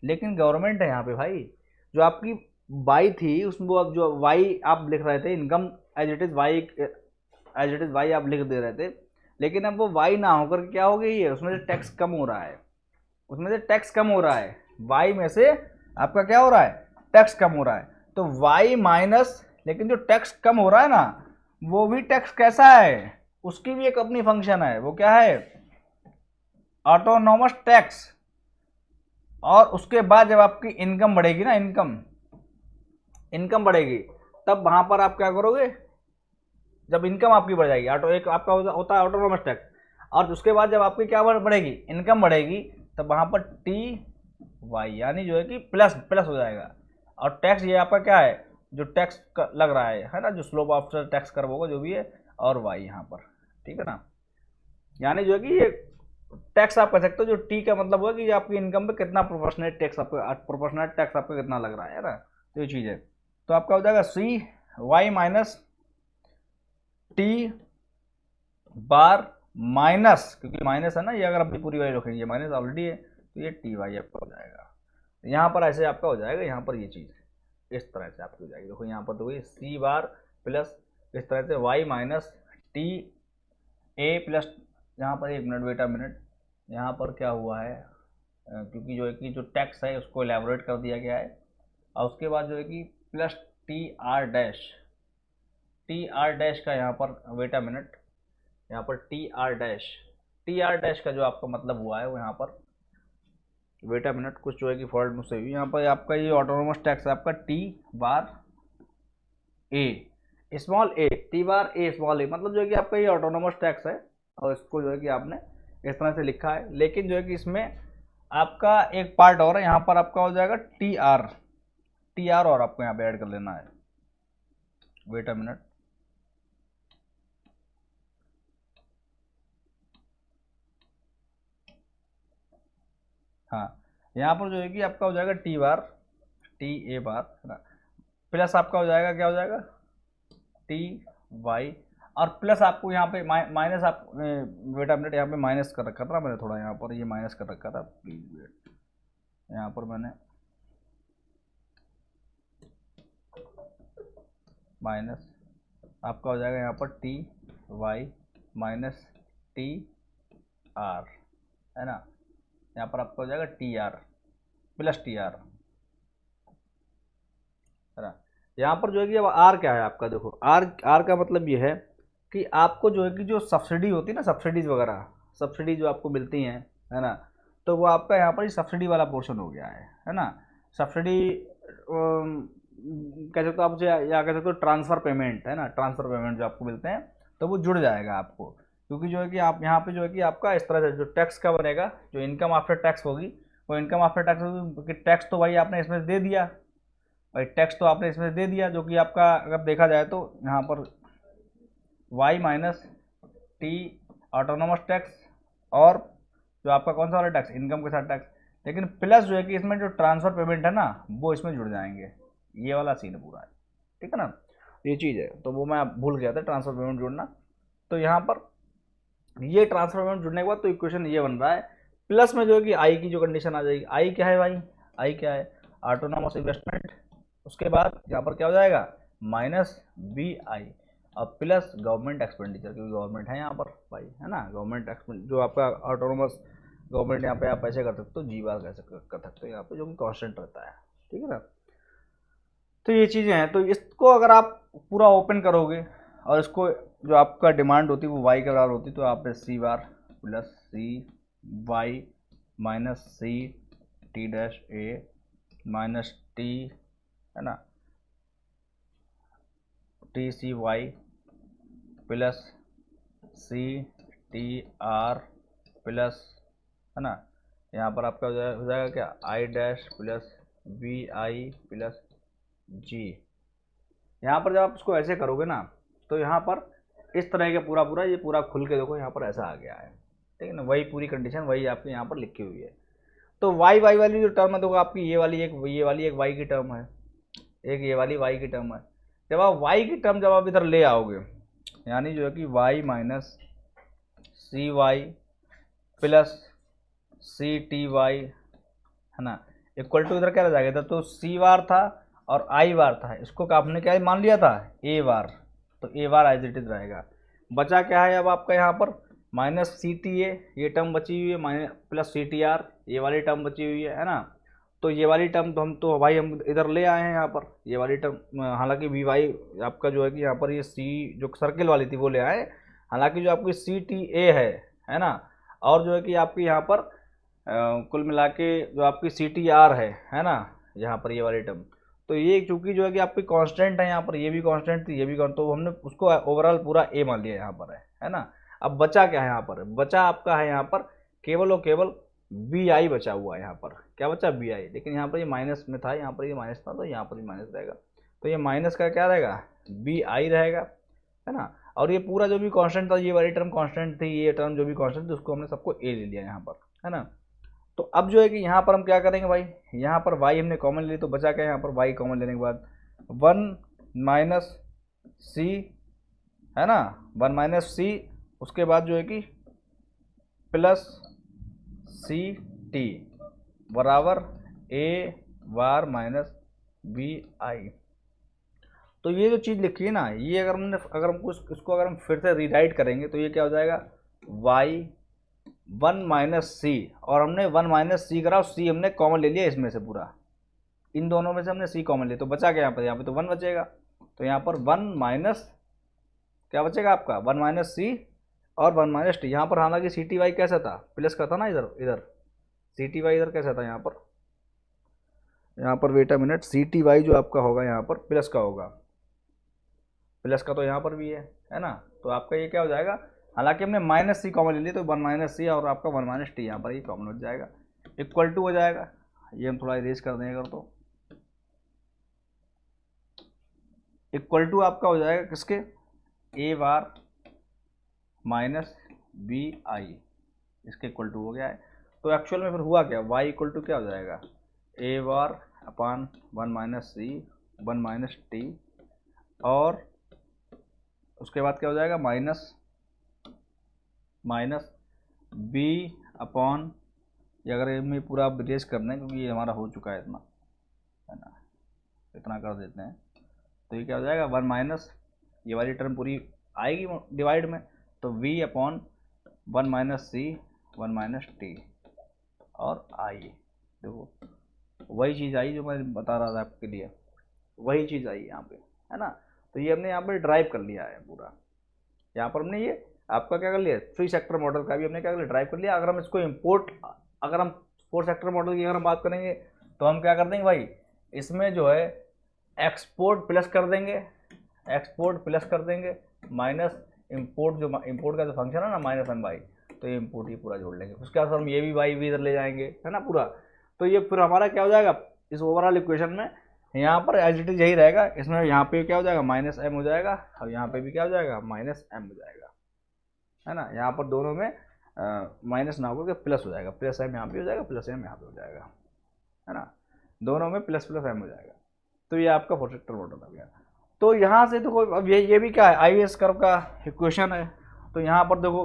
लेकिन गवर्नमेंट है यहाँ पे भाई, जो आपकी वाई थी उसमें वो अब जो वाई आप लिख रहे थे income as it is Y आप लिख दे रहे थे, लेकिन अब वो वाई ना होकर क्या हो गई है, उसमें से टैक्स कम हो रहा है, उसमें से टैक्स कम हो रहा है, वाई में से आपका क्या हो रहा है टैक्स कम हो रहा है। तो वाई माइनस, लेकिन जो टैक्स कम हो रहा है ना वो भी टैक्स कैसा है, उसकी भी एक अपनी फंक्शन है, वो क्या है ऑटोनोमस टैक्स। और उसके बाद जब आपकी इनकम बढ़ेगी ना, इनकम बढ़ेगी, तब वहां पर आप क्या करोगे, जब इनकम आपकी बढ़ जाएगी, ऑटो एक आपका होता है ऑटोनोमस टैक्स, और उसके बाद जब आपकी क्या बढ़ेगी इनकम बढ़ेगी, तब वहां पर TY यानी जो है कि प्लस प्लस हो जाएगा। और टैक्स ये आपका क्या है, जो टैक्स लग रहा है ना, जो स्लोप आफ्टर टैक्स कर्व होगा जो भी है, और वाई यहाँ पर, ठीक है ना। यानी जो है कि ये टैक्स आप कह सकते हो, जो टी का मतलब होगा कि आपकी इनकम पे कितना प्रोपोर्शनेट टैक्स आपको कितना लग रहा है ना, तो ये चीज़ है। तो आपका हो जाएगा CY minus T bar minus, क्योंकि माइनस है ना ये, अगर अपनी पूरी वैल्यू रखेंगे, माइनस ऑलरेडी है, तो ये TY आपका हो जाएगा। यहाँ पर ऐसे आपका हो जाएगा, यहाँ पर ये चीज़ इस तरह से आपकी हो जाएगी। देखो यहाँ पर तो ये C बार प्लस इस तरह से Y माइनस TA प्लस, यहाँ पर 1 मिनट वेट अ मिनट, यहाँ पर क्या हुआ है, क्योंकि जो है कि जो टैक्स है उसको एलेबोरेट कर दिया गया है, और उसके बाद जो है कि प्लस TR डैश का यहाँ पर वेट अ मिनट, यहाँ पर TR डैश का जो आपका मतलब हुआ है वो यहाँ पर वेट अ मिनट, कुछ जो है कि फॉल्ट मुझसे हुई, यहाँ पर आपका ये ऑटोनोमस टैक्स है आपका T bar A small a, T bar A small a, मतलब जो है कि आपका ये ऑटोनोमस टैक्स है, और इसको जो है कि आपने इस तरह से लिखा है। लेकिन जो है कि इसमें आपका एक पार्ट और है, यहाँ पर आपका हो जाएगा TR और आपको यहाँ पे ऐड कर लेना है, वेट अ मिनट, हाँ यहाँ पर जो है कि आपका हो जाएगा TA बार है ना, प्लस आपका हो जाएगा क्या हो जाएगा TY, और प्लस आपको यहाँ पे माइनस, आप वेट अ मिनट, यहाँ पे माइनस कर रखा था ना मैंने थोड़ा, यहाँ पर ये माइनस कर रखा था, प्लीज वेट, यहाँ पर मैंने माइनस आपका हो जाएगा यहाँ पर TY माइनस TR है ना, यहाँ पर आपका हो जाएगा TR प्लस TR है ना। यहाँ पर जो है कि अब R क्या है आपका, देखो R का मतलब ये है कि आपको जो है कि जो सब्सिडी होती है ना, सब्सिडीज वगैरह, सब्सिडी जो आपको मिलती हैं है ना, तो वो आपका यहाँ पर सब्सिडी वाला पोर्शन हो गया है ना। सब्सिडी कह सकते हो आप, या कह सकते हो ट्रांसफ़र पेमेंट है ना, ट्रांसफ़र पेमेंट जो आपको मिलते हैं, तो वो जुड़ जाएगा आपको, क्योंकि जो है कि आप यहाँ पे जो है कि आपका इस तरह से जो टैक्स का बनेगा, जो इनकम आफ्टर टैक्स होगी वो इनकम आफ्टर टैक्स होगी, क्योंकि टैक्स तो भाई आपने इसमें दे दिया, भाई टैक्स तो आपने इसमें दे दिया, जो कि आपका अगर देखा जाए तो यहाँ पर y minus T autonomous tax, और जो आपका कौन सा वाला टैक्स, इनकम के साथ टैक्स, लेकिन प्लस जो है कि इसमें जो ट्रांसफर पेमेंट है ना वो इसमें जुड़ जाएंगे, ये वाला सीन पूरा है, ठीक है ना, ये चीज़ है, तो वो मैं भूल गया था ट्रांसफर पेमेंट जुड़ना। तो यहाँ पर ये ट्रांसफर पेमेंट जुड़ने के बाद तो इक्वेशन ये बन रहा है, प्लस में जो है कि आई की जो कंडीशन आ जाएगी, आई क्या है भाई, आई क्या है, ऑटोनोमस इन्वेस्टमेंट, उसके बाद यहाँ पर क्या हो जाएगा माइनस बी आई, और प्लस गवर्नमेंट एक्सपेंडिचर, क्योंकि गवर्नमेंट है यहाँ पर भाई, है ना, गवर्नमेंट एक्सपेंड जो आपका ऑटोनोमस गवर्नमेंट यहाँ पे आप ऐसे कर सकते हो, जी बार कैसे कर सकते हो यहाँ पे, जो कि कॉन्स्टेंट रहता है, ठीक है ना। तो ये चीज़ें हैं, तो इसको अगर आप पूरा ओपन करोगे और इसको जो आपका डिमांड होती है वो वाई के बराबर होती है, तो आप c bar plus c y minus c t dash a minus t, है ना, t c y plus C T r plus, है ना, यहाँ पर आपका हो जाएगा क्या i dash plus v i plus g. यहाँ पर जब आप इसको ऐसे करोगे ना तो यहाँ पर इस तरह के पूरा पूरा ये पूरा खुल के देखो, यहाँ पर ऐसा आ गया है, ठीक है ना, वही पूरी कंडीशन वही आपके यहाँ पर लिखी हुई है। तो वाई वाई वाली जो टर्म है देखो आपकी ये वाली एक वाई की टर्म है, एक ये वाली वाई की टर्म है। जब आप वाई की टर्म जब आप इधर ले आओगे, यानी जो है कि y minus c y plus C T y, है ना, इक्वल टू इधर क्या रह जाएगा, इधर तो सी बार था और आई बार था, इसको आपने क्या मान लिया था ए बार, तो ए बार एज इट इज रहेगा। बचा क्या है अब आपका यहाँ पर माइनस सी टी ए, ये टर्म बची हुई है, minus plus C T R, ये वाली टर्म बची हुई है ना। तो ये वाली टर्म तो भाई हम इधर ले आए हैं यहाँ पर, ये वाली टर्म, हालांकि वी वाई आपका जो है कि यहाँ पर ये सी जो सर्किल वाली थी वो ले आए, हालांकि जो आपकी सी टी ए है ना, और जो है कि आपकी यहाँ पर कुल मिला के जो आपकी सी टी आर है ना, यहाँ पर ये वाली टर्म, तो ये चूंकि जो है कि आपकी कांस्टेंट है यहाँ पर, ये भी कांस्टेंट थी ये भी तो हमने उसको ओवरऑल पूरा ए मान लिया यहाँ पर, है ना। अब बचा क्या है यहाँ पर, बचा आपका है यहाँ पर केवल और केवल बी आई बचा हुआ है यहाँ पर, क्या बचा बी आई, लेकिन यहाँ पर ये माइनस में था, यहाँ पर ये माइनस था, तो यहाँ पर भी माइनस रहेगा, तो ये माइनस का क्या रहेगा बी आई रहेगा, है ना। और ये पूरा जो भी कांस्टेंट था, ये वाली टर्म कांस्टेंट थी, ये टर्म जो भी कांस्टेंट थी उसको हमने सबको ए ले लिया यहाँ पर, है ना। तो अब जो है कि यहाँ पर हम क्या करेंगे भाई, यहाँ पर y हमने कॉमन ले ली, तो बचा क्या यहाँ पर y कॉमन लेने के बाद 1 माइनस सी, है ना, 1 माइनस सी, उसके बाद जो है कि प्लस सी टी बराबर ए बार माइनस बी आई। तो ये जो चीज़ लिखी है ना, ये अगर हमको इसको अगर हम फिर से रीराइट करेंगे तो ये क्या हो जाएगा y 1 माइनस सी, और हमने 1 माइनस सी करा और सी हमने कॉमन ले लिया इसमें से पूरा, इन दोनों में से हमने सी कॉमन लिया, तो बचा क्या यहाँ पे तो 1 बचेगा, तो यहाँ पर 1 माइनस क्या बचेगा आपका 1 माइनस सी और 1 माइनस टी। यहाँ पर हालांकि सी टी वाई कैसा था, प्लस का था ना, इधर इधर सी टी वाई इधर कैसा था, यहाँ पर wait a minute, C T Y जो आपका होगा यहाँ पर प्लस का होगा, प्लस का तो यहाँ पर भी है ना, तो आपका ये क्या हो जाएगा, हालांकि हमने माइनस सी कॉमन ले ली तो 1 माइनस सी और आपका 1 माइनस टी यहाँ पर ये कॉमन हो जाएगा, इक्वल टू हो जाएगा, ये हम थोड़ा इरेज कर देंगे अगर, तो इक्वल टू आपका हो जाएगा किसके ए बार माइनस बी आई, इसके इक्वल टू हो गया है। तो एक्चुअल में फिर हुआ क्या, y इक्वल टू क्या हो जाएगा a bar upon 1 minus C 1 minus T, और उसके बाद क्या हो जाएगा माइनस बी अपॉन, ये अगर में पूरा आप इरेज कर दें क्योंकि ये हमारा हो चुका है इतना, है ना, इतना कर देते हैं, तो ये क्या हो जाएगा 1 माइनस, ये वाली टर्म पूरी आएगी डिवाइड में, तो v अपॉन 1 माइनस सी 1 माइनस टी और आई, देखो वही चीज़ आई जो मैं बता रहा था आपके लिए, वही चीज़ आई यहाँ पे, है ना। तो ये हमने यहाँ पर ड्राइव कर लिया है पूरा, यहाँ पर हमने ये आपका क्या कर लिया, 3 सेक्टर मॉडल का भी हमने क्या कर लिया ड्राइव कर लिया। अगर हम इसको इम्पोर्ट, अगर हम 4 सेक्टर मॉडल की अगर हम बात करेंगे तो हम क्या कर देंगे भाई, इसमें जो है एक्सपोर्ट प्लस कर देंगे, एक्सपोर्ट प्लस कर देंगे माइनस इम्पोर्ट का जो फंक्शन है ना माइनस एम बाई, तो ये इम्पोर्ट ये पूरा जोड़ लेंगे। उसके बाद हम ये भी बाई भी इधर ले जाएंगे, है ना पूरा। तो ये फिर हमारा क्या हो जाएगा इस ओवरऑल इक्वेशन में, यहाँ पर एज इट इज यही रहेगा, इसमें यहाँ पे क्या हो जाएगा माइनस एम हो जाएगा, और यहाँ पे भी क्या हो जाएगा माइनस एम हो जाएगा, है ना। यहाँ पर दोनों में माइनस ना होकर प्लस हो जाएगा, प्लस एम यहाँ पे हो जाएगा, प्लस एम यहाँ पे हो जाएगा, है ना, दोनों में प्लस प्लस एम हो जाएगा। तो ये आपका फोर्थ सेक्टर मॉडल हो गया। तो यहाँ से देखो अब ये भी क्या है आई एस कर्व का इक्वेशन है। तो यहाँ पर देखो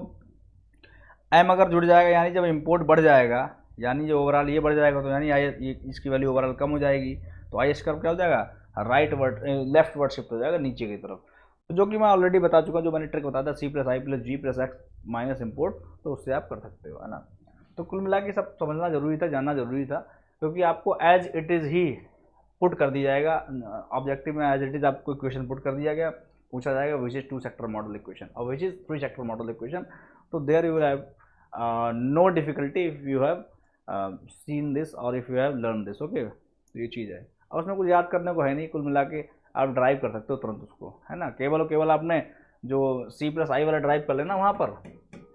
एम अगर जुड़ जाएगा यानी जब इम्पोर्ट बढ़ जाएगा, यानी जो ओवरऑल ये बढ़ जाएगा, तो यानी इसकी वैल्यू ओवरऑल कम हो जाएगी, तो आई एस कर्व क्या हो जाएगा right word left word shift हो जाएगा नीचे की तरफ। तो जो कि मैं ऑलरेडी बता चुका, जो मैंने ट्रिक बताया था सी प्लस आई प्लस जी प्लस एक्स माइनस इम्पोर्ट, तो उससे आप कर सकते हो, है ना। तो कुल मिला के सब समझना जरूरी था, जानना जरूरी था, क्योंकि आपको एज इट इज़ ही पुट कर दिया जाएगा ऑब्जेक्टिव में, एज इट इज़ आपको इक्वेशन पुट कर दिया गया, पूछा जाएगा which is two sector model equation और which is three sector model equation. तो there you will have no difficulty if you have seen this और if you have learn this, okay. तो ये चीज़ है, और उसमें कुछ याद करने को है नहीं, कुल मिला के आप ड्राइव कर सकते हो तुरंत उसको, है ना। केवल और केवल आपने जो सी प्लस आई वाला ड्राइव कर लेना वहाँ पर,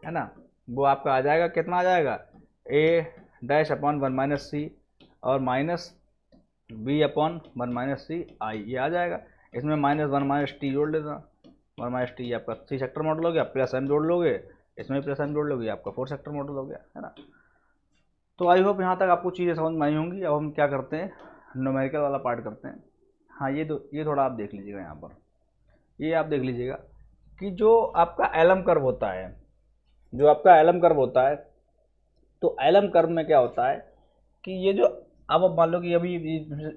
है ना, वो आपका आ जाएगा, कितना आ जाएगा a dash upon one minus c और minus b upon one minus c i, ये आ जाएगा। इसमें माइनस वन माइनस टी जोड़ लेना, वन माइनस टी आपका थ्री सेक्टर मॉडल हो गया, प्लस एम जोड़ लोगे, इसमें प्लस एम जोड़ लोगे, आपका फोर सेक्टर मॉडल हो गया, है ना। तो आई होप यहाँ तक आपको चीज़ें समझ में आई होंगी। अब हम क्या करते हैं न्यूमेरिकल वाला पार्ट करते हैं। हाँ ये थोड़ा आप देख लीजिएगा, यहाँ पर ये आप देख लीजिएगा कि जो आपका एलम कर्व होता है, जो आपका एलम कर्व होता है, तो एलम कर्व में क्या होता है कि ये जो अब मान लो कि अभी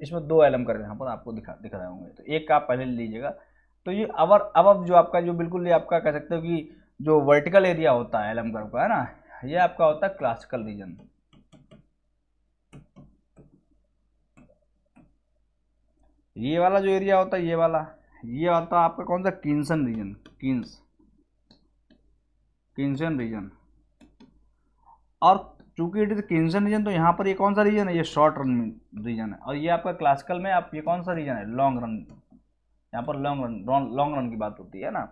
इसमें दो एलम कर्व यहाँ पर आपको दिखा रहे होंगे, तो एक का आप पहले ले लीजिएगा। तो ये अब जो आपका जो बिल्कुल ये आपका कह सकते हो कि जो वर्टिकल एरिया होता है एलम कर्व का, है ना, ये आपका होता है क्लासिकल रीजन। ये वाला जो एरिया होता है ये वाला, ये होता है आपका कौन सा किन्सन रीजन, किन्सन रीजन। और चूंकि इट इज किन्सन रीजन, तो यहाँ पर ये कौन सा रीजन है, ये शॉर्ट रन रीजन है, और ये आपका क्लासिकल में आप ये कौन सा रीजन है, लॉन्ग रन। यहाँ पर लॉन्ग रन की बात होती है ना।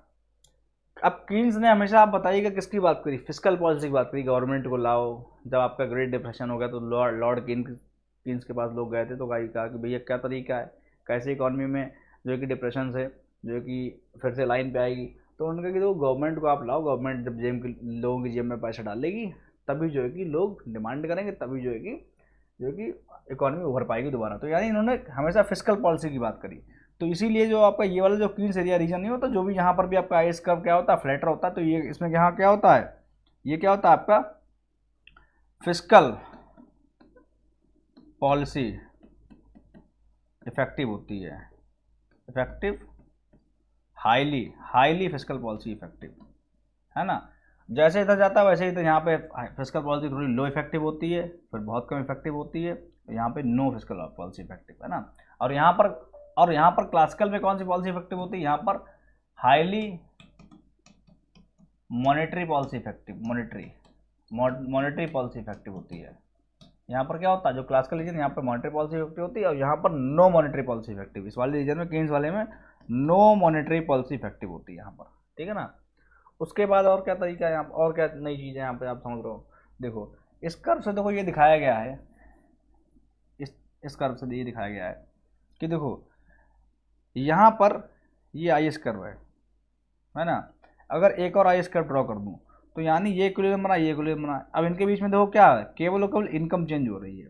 अब कीन्स ने हमेशा आप बताइएगा किसकी बात करी, फिस्कल पॉलिसी की बात करी, गवर्नमेंट को लाओ। जब आपका ग्रेट डिप्रेशन हो गया तो लॉर्ड कीन्स के पास लोग गए थे, तो कहा कि भैया क्या तरीका है, कैसे इकॉनमी में जो है कि डिप्रेशन से जो है कि फिर से लाइन पे आएगी। तो उन्होंने कहा कि तो गवर्नमेंट को आप लाओ, गवर्नमेंट जब लोगों की जेब में पैसा डालेगी तभी जो है कि लोग डिमांड करेंगे, तभी जो है कि इकॉनमी उभर पाएगी दोबारा। तो यानी इन्होंने हमेशा फिस्कल पॉलिसी की बात करी। तो इसीलिए जो आपका ये वाला जो क्वींस एरिया रीजन नहीं होता, जो भी यहाँ पर भी आपका आइस कर्व क्या होता है फ्लैटर होता है, तो ये इसमें यहाँ क्या होता है, ये क्या होता है आपका फिस्कल पॉलिसी इफेक्टिव होती है, effective highly fiscal policy effective, है ना। जैसे इधर जाता है वैसे ही तो यहाँ पे फिस्कल पॉलिसी थोड़ी लो इफेक्टिव होती है, फिर बहुत कम इफेक्टिव होती है, तो यहाँ पे नो फिस्कल पॉलिसी इफेक्टिव, है ना। और यहाँ पर क्लासिकल में कौन सी पॉलिसी इफेक्टिव होती है, यहाँ पर highly monetary policy effective, monetary policy effective होती है। यहाँ पर क्या होता है जो क्लासिकल रीजन, यहाँ पर मॉनेटरी पॉलिसी इफेक्टिव होती है, और यहाँ पर नो मॉनेटरी पॉलिसी इफेक्टिव। इस वाले रीजन में केन्स वाले में नो मॉनेटरी पॉलिसी इफेक्टिव होती है यहाँ पर, ठीक है ना। उसके बाद और क्या तरीका है यहाँ पर, और क्या नई चीज़ें यहाँ पे आप समझ रहे हो। देखो इस कर्व से देखो ये दिखाया गया है, इस कर्व से ये दिखाया गया है कि देखो यहाँ पर ये आई एस कर्व है ना। अगर एक और आई एस कर्व ड्रॉ कर दूँ तो यानी ये इक्विलिब्रियम बना, ये इक्विलिब्रियम बना। अब इनके बीच में देखो क्या है, केवल और केवल इनकम चेंज हो रही है,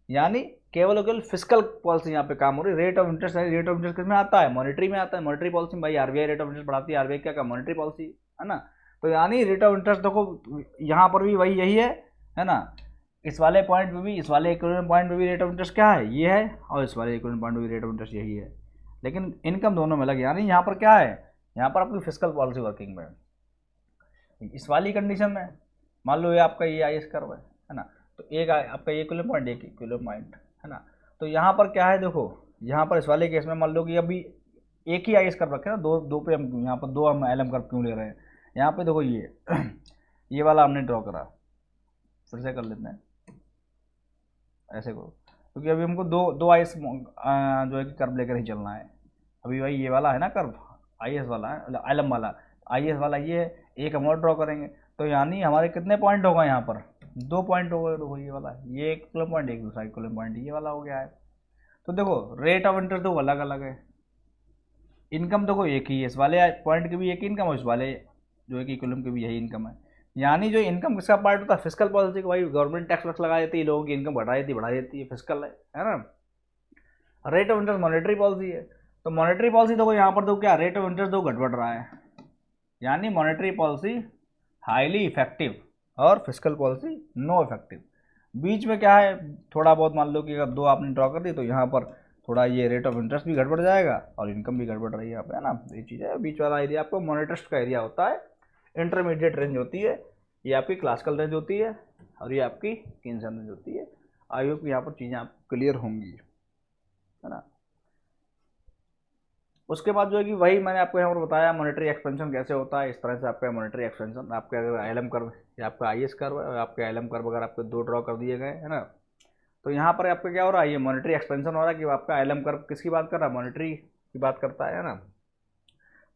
यानी केवल और केवल फिस्कल पॉलिसी यहाँ पे काम हो रही है। रेट ऑफ इंटरेस्ट है, रेट ऑफ इंटरेस्ट किसमें आता है, मॉनेटरी में आता है। मॉनेटरी पॉलिसी में भाई आरबीआई रेट ऑफ इंटरेस्ट बढ़ाती है, आरबीआई क्या मॉनेटरी पॉलिसी, है ना। तो यानी रेट ऑफ इंटरेस्ट देखो यहाँ पर भी वही यही है ना। इस वाले पॉइंट पे भी, इस वाले इक्विलिब्रियम पॉइंट पे भी रेट ऑफ इंटरेस्ट क्या है, ये है, और इस वाले इक्विलिब्रियम पॉइंट पे भी रेट ऑफ इंटरेस्ट यही है, लेकिन इनकम दोनों में अलग। यानी यहाँ पर क्या है, यहाँ पर आपकी फिस्कल पॉलिसी वर्किंग में। इस वाली कंडीशन में मान लो ये आपका ये आई एस कर्व है ना, तो एक आपका ये इक्विलिब्रियम पॉइंट, एक इक्विलिब्रियम पॉइंट, है ना। तो यहाँ पर क्या है, देखो यहाँ पर इस वाले केस में मान लो कि अभी एक ही आई एस कर्व रखे ना, दो पे हम यहाँ पर दो हम एल एम कर्व क्यों ले रहे हैं। यहाँ पे देखो ये वाला हमने ड्रॉ करा, फिर से कर लेते हैं, ऐसे करो, क्योंकि अभी हमको दो आई एस जो है कि कर्व लेकर ही चलना है। अभी भाई ये वाला है ना कर्व, आई एस वाला है, एल एम वाला। IAS वाला ये है, एक हम और ड्रॉ करेंगे, तो यानी हमारे कितने पॉइंट होगा यहाँ पर, 2 पॉइंट होगा। देखो ये वाला, ये एक इक्वल पॉइंट, एक दूसरा इक्वल पॉइंट, ये वाला हो गया है। तो देखो रेट ऑफ इंटरेस्ट तो अलग अलग है, इनकम देखो एक ही है, इस वाले पॉइंट की भी एक इनकम है, उस वाले जो है कि इक्विलिब्रियम की भी यही इनकम है। यानी जो इनकम किसका पार्ट होता है, फिस्कल पॉलिसी का। भाई गवर्नमेंट टैक्स वैक्स लगा देती है, लोगों की इनकम बढ़ा देती है, फिस्कल है ना। Rate of interest monetary policy है। तो मॉनेटरी पॉलिसी देखो यहाँ पर, तो क्या रेट ऑफ इंटरेस्ट दो घट बढ़ रहा है, यानी मॉनेटरी पॉलिसी हाईली इफेक्टिव और फिस्कल पॉलिसी नो इफेक्टिव। बीच में क्या है, थोड़ा बहुत मान लो कि अगर दो आपने ड्रॉ कर दी तो यहाँ पर थोड़ा ये रेट ऑफ इंटरेस्ट भी गड़बड़ जाएगा और इनकम भी गड़बड़ रही है यहाँ पे, है ना। ये चीज़ है, बीच वाला एरिया आपको मॉनेटरिस्ट का एरिया होता है, इंटरमीडिएट रेंज होती है, ये आपकी क्लासिकल रेंज होती है और ये आपकी कीनसन रेंज होती है। आई होप यहाँ पर चीज़ें आपको क्लियर होंगी, है ना। उसके बाद जो है कि वही मैंने आपको यहाँ पर बताया मॉनेटरी एक्सपेंशन कैसे होता है। इस तरह से आपका मॉनेटरी एक्सपेंशन, आपके अगर ILM कर्व या आपका IS कर्व है, आपके ILM कर्व अगर आपके 2 ड्रॉ कर दिए गए, है ना, तो यहाँ पर आपका क्या हो रहा है, ये मॉनेटरी एक्सपेंशन हो रहा है कि आपका ILM कर्व किसकी बात कर रहा है, मॉनेटरी की बात करता है ना।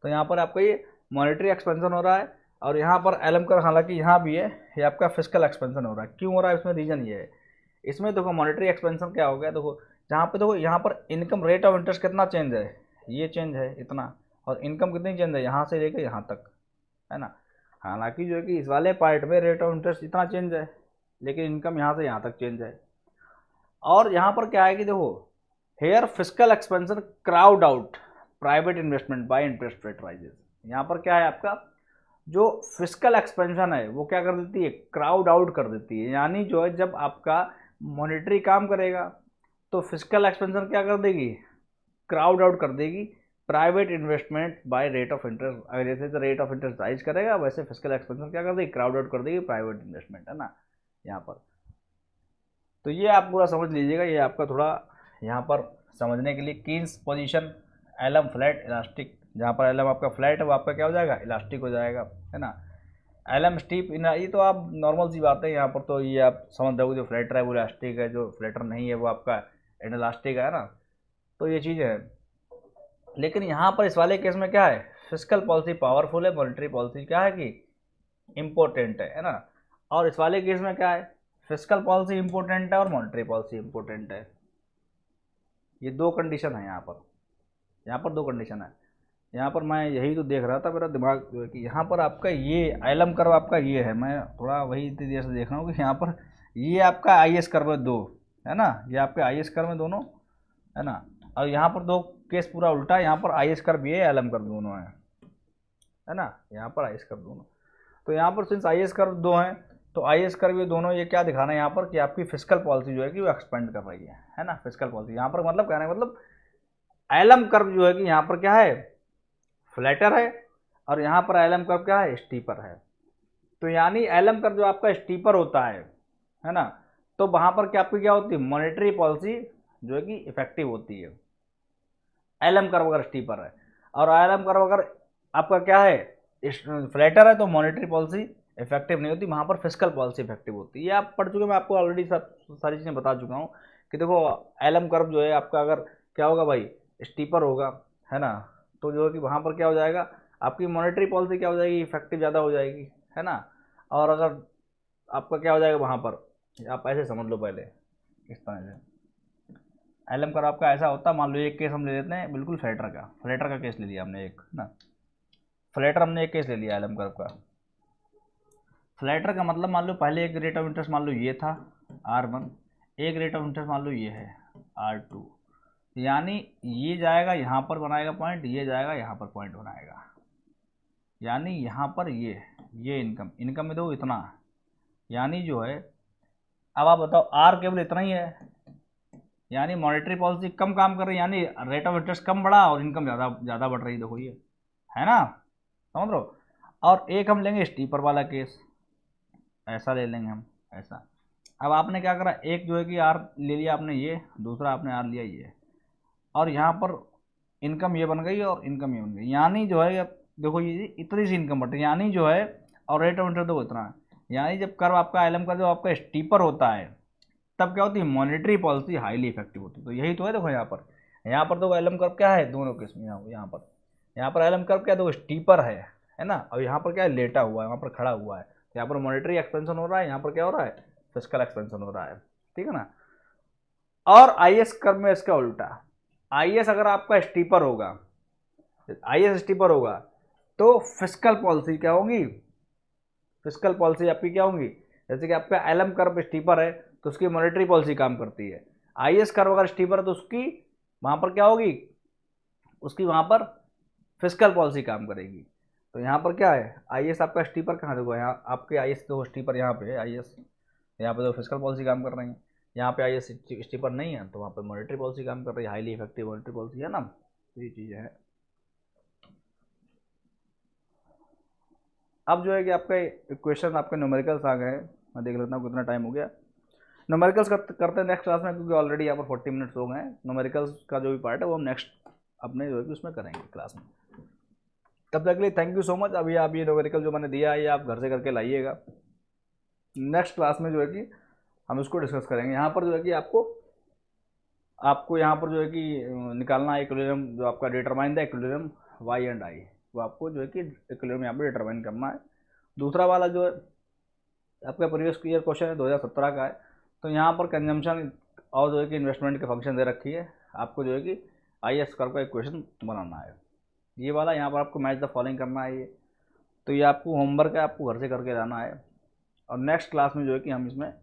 तो यहाँ पर आपका ये मॉनेटरी एक्सपेंशन हो रहा है और यहाँ पर ILM कर्व हालांकि यहाँ भी है, ये आपका फिस्कल एक्सपेंशन हो रहा है। क्यों हो रहा है, इसमें रीजन ये है, इसमें देखो मॉनेटरी एक्सपेंशन क्या हो गया, देखो जहाँ पे देखो यहाँ पर इनकम रेट ऑफ इंटरेस्ट कितना चेंज है, ये चेंज है इतना, और इनकम कितनी चेंज है यहाँ से लेकर यहाँ तक, है ना। हालांकि जो है कि इस वाले पार्ट में रेट ऑफ इंटरेस्ट इतना चेंज है, लेकिन इनकम यहाँ से यहाँ तक चेंज है। और यहाँ पर क्या है कि देखो here fiscal expansion crowd out private investment by interest rate rises. यहाँ पर क्या है, आपका जो फिस्कल एक्सपेंशन है वो क्या कर देती है, क्राउड आउट कर देती है। यानी जो है जब आपका मॉनेटरी काम करेगा तो फिस्कल एक्सपेंशन क्या कर देगी, क्राउड आउट कर देगी private investment by rate of interest. अगर जैसे रेट ऑफ इंटरेस्ट राइज करेगा वैसे फिस्कल एक्सपेंशन क्या कर देगी, क्राउड आउट कर देगी प्राइवेट इन्वेस्टमेंट, है ना यहाँ पर। तो ये आप पूरा समझ लीजिएगा, ये आपका थोड़ा यहाँ पर समझने के लिए Keynes position LM flat elastic, जहाँ पर एलम आपका फ्लैट है वो आपका क्या हो जाएगा, इलास्टिक हो जाएगा, है ना। एलम स्टीप ये तो आप नॉर्मल सी बात है, यहाँ पर तो ये आप समझ रहे हो, जो फ्लैटर है वो इलास्टिक है, जो फ्लैटर नहीं है वो आपका इनइलास्टिक है ना। तो ये चीज़ है, लेकिन यहाँ पर इस वाले केस में क्या है, फिस्कल पॉलिसी पावरफुल है, मॉनेटरी पॉलिसी क्या है कि इम्पोर्टेंट है ना। और इस वाले केस में क्या है, फिस्कल पॉलिसी इंपॉर्टेंट है और मॉनेटरी पॉलिसी इंपॉर्टेंट है। ये दो कंडीशन है यहाँ पर दो कंडीशन है। यहाँ पर मैं यही तो देख रहा था, मेरा दिमाग जो है कि यहाँ पर आपका ये ILM कर्व आपका ये है, मैं थोड़ा वही इतनी देर से देख रहा हूँ कि यहाँ पर ये आपका IS कर्व है दो, है ना, ये आपके IS कर्व है दोनों, है ना। और यहाँ पर दो केस पूरा उल्टा है, यहाँ पर IS कर्व भी है, ILM कर्व दोनों है ना, यहाँ पर IS कर्व दोनों। तो यहाँ पर सिंस IS कर्व दो हैं तो IS कर्व ये दोनों, ये क्या दिखाना है यहाँ पर कि आपकी फिस्कल पॉलिसी जो है कि वो एक्सपेंड कर रही है ना। फिस्कल पॉलिसी यहाँ पर मतलब कहना है मतलब ILM कर्व जो है कि यहाँ पर क्या है, फ्लैटर है, और यहाँ पर ILM कर्व क्या है, स्टीपर है। तो यानी ILM कर्व जो आपका स्टीपर होता है ना, तो वहाँ पर क्या आपकी क्या होती है, मॉनेटरी पॉलिसी जो है कि इफेक्टिव होती है। ILM कर्व अगर स्टीपर है और ILM कर्व अगर आपका क्या है, फ्लैटर है, तो मॉनेटरी पॉलिसी इफेक्टिव नहीं होती, वहाँ पर फिस्कल पॉलिसी इफेक्टिव होती है। ये आप पढ़ चुके, मैं आपको ऑलरेडी सब सारी चीज़ें बता चुका हूँ कि देखो ILM कर्व जो है आपका अगर क्या होगा भाई, स्टीपर होगा, है ना, तो जो है कि वहाँ पर क्या हो जाएगा, आपकी मॉनेटरी पॉलिसी क्या हो जाएगी, इफेक्टिव ज़्यादा हो जाएगी, है ना। और अगर आपका क्या हो जाएगा वहाँ पर, आप ऐसे समझ लो पहले इस तरह से, ILM कर्व आपका ऐसा होता है, मान लो एक केस हम ले लेते हैं बिल्कुल फ्लैटर का केस ले लिया हमने एक ना, फ्लैटर हमने एक केस ले लिया ILM कर्व का। फ्लैटर का मतलब मान लो पहले एक रेट ऑफ इंटरेस्ट मान लो ये था R1, एक रेट ऑफ इंटरेस्ट मान लो ये है R2, यानी ये जाएगा यहाँ पर बनाएगा पॉइंट, ये जाएगा यहाँ पर पॉइंट बनाएगा, यानी यहाँ पर ये इनकम में दो इतना, यानी जो है अब आप बताओ R केवल इतना ही है, यानी मॉनेटरी पॉलिसी कम काम कर रही है, यानी रेट ऑफ इंटरेस्ट कम बढ़ा और इनकम ज़्यादा बढ़ रही है, देखो ये है ना, समझ लो। और एक हम लेंगे स्टीपर वाला केस, ऐसा ले लेंगे हम ऐसा। अब आपने क्या करा, एक जो है कि R ले लिया आपने ये, दूसरा आपने R लिया ये, और यहाँ पर इनकम ये बन गई और इनकम ये बन गई, यानी जो है अब देखो ये इतनी सी इनकम बढ़ रही है, यानी जो है, और रेट ऑफ इंटरेस्ट तो इतना है, यानी जब कर्व आपका ILM का जो आपका स्टीपर होता है तब क्या होती है, मॉनेटरी पॉलिसी हाईली इफेक्टिव होती है। तो यही तो है, देखो यहाँ पर तो ILM कर्व क्या है दोनों केस में, यहाँ पर ILM कर्व क्या है, देखो स्टीपर है है ना। और यहाँ पर क्या है, लेटा हुआ है, वहाँ पर खड़ा हुआ है। यहाँ पर मॉनेटरी एक्सपेंशन हो रहा है, यहाँ पर क्या हो रहा है, फिस्कल एक्सपेंशन हो रहा है, ठीक है ना। और आईएस कर्व में इसका उल्टा, आईएस अगर आपका स्टीपर होगा, आईएस स्टीपर होगा तो फिस्कल पॉलिसी क्या होगी, फिस्कल पॉलिसी आपकी क्या होंगी, जैसे कि आपका एलएम कर्व स्टीपर है तो उसकी मॉनेटरी पॉलिसी काम करती है। आईएस कर्व अगर स्टीपर है तो उसकी वहाँ पर क्या होगी, उसकी वहाँ पर फिस्कल पॉलिसी काम करेगी। तो यहाँ पर क्या है, आईएस आपका स्टीपर कहाँ देखो, यहाँ आपके आईएस तो स्टीपर यहाँ पे है आईएस, यहाँ पे तो फिस्कल पॉलिसी काम कर रही है। यहाँ पे आईएस स्टीपर नहीं है तो वहाँ पे मॉनेटरी पॉलिसी काम कर रही है, हाईली इफेक्टिव मॉनेटरी पॉलिसी है ना। तो ये चीज़ें हैं। अब जो है कि आपका इक्वेशन आपके न्यूमेरिकल्स आ गए हैं, मैं देख लेता हूँ कितना टाइम हो गया। न्यूमेरिकल्स करते हैं नेक्स्ट क्लास में, क्योंकि ऑलरेडी यहाँ पर 40 मिनट्स हो गए हैं। न्यूमेरिकल्स का जो भी पार्ट है वो हम नेक्स्ट अपने जो है कि उसमें करेंगे क्लास में। तब तक के लिए थैंक यू सो मच। अभी आप ये न्यूमेरिकल जो मैंने दिया है ये आप घर से करके लाइएगा। नेक्स्ट क्लास में जो है कि हम इसको डिस्कस करेंगे। यहाँ पर जो है कि आपको आपको यहाँ पर जो है कि निकालना है इक्विलिब्रियम, जो आपका determine the equilibrium Y and I, वो आपको जो है कि इक्विलिब्रियम यहाँ पर डिटरमाइन करना है। दूसरा वाला जो है आपका प्रीवियस ईयर क्वेश्चन है 2017 का है, तो यहाँ पर कंजम्पशन और जो है कि इन्वेस्टमेंट के फंक्शन दे रखी है, आपको जो है कि आई एस कर्व का इक्वेशन बनाना है। ये वाला यहाँ पर आपको मैच द फॉलोइंग करना है ये, तो ये आपको होमवर्क है, आपको घर से करके जाना है। और नेक्स्ट क्लास में जो है कि हम इसमें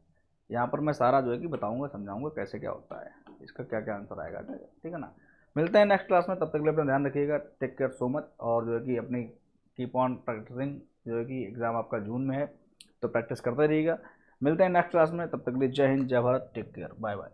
यहाँ पर मैं सारा जो है कि बताऊँगा, समझाऊँगा कैसे क्या होता है, इसका क्या क्या आंसर आएगा, ठीक है ना। मिलते हैं नेक्स्ट क्लास में, तब तक के लिए अपना ध्यान रखिएगा। Take care so much. और जो है कि अपनी कीप ऑन प्रैक्टिसिंग, जो है कि एग्ज़ाम आपका जून में है तो प्रैक्टिस करते रहिएगा। मिलते हैं नेक्स्ट क्लास में, तब तक के लिए जय हिंद, जय Bharat, take care, bye bye.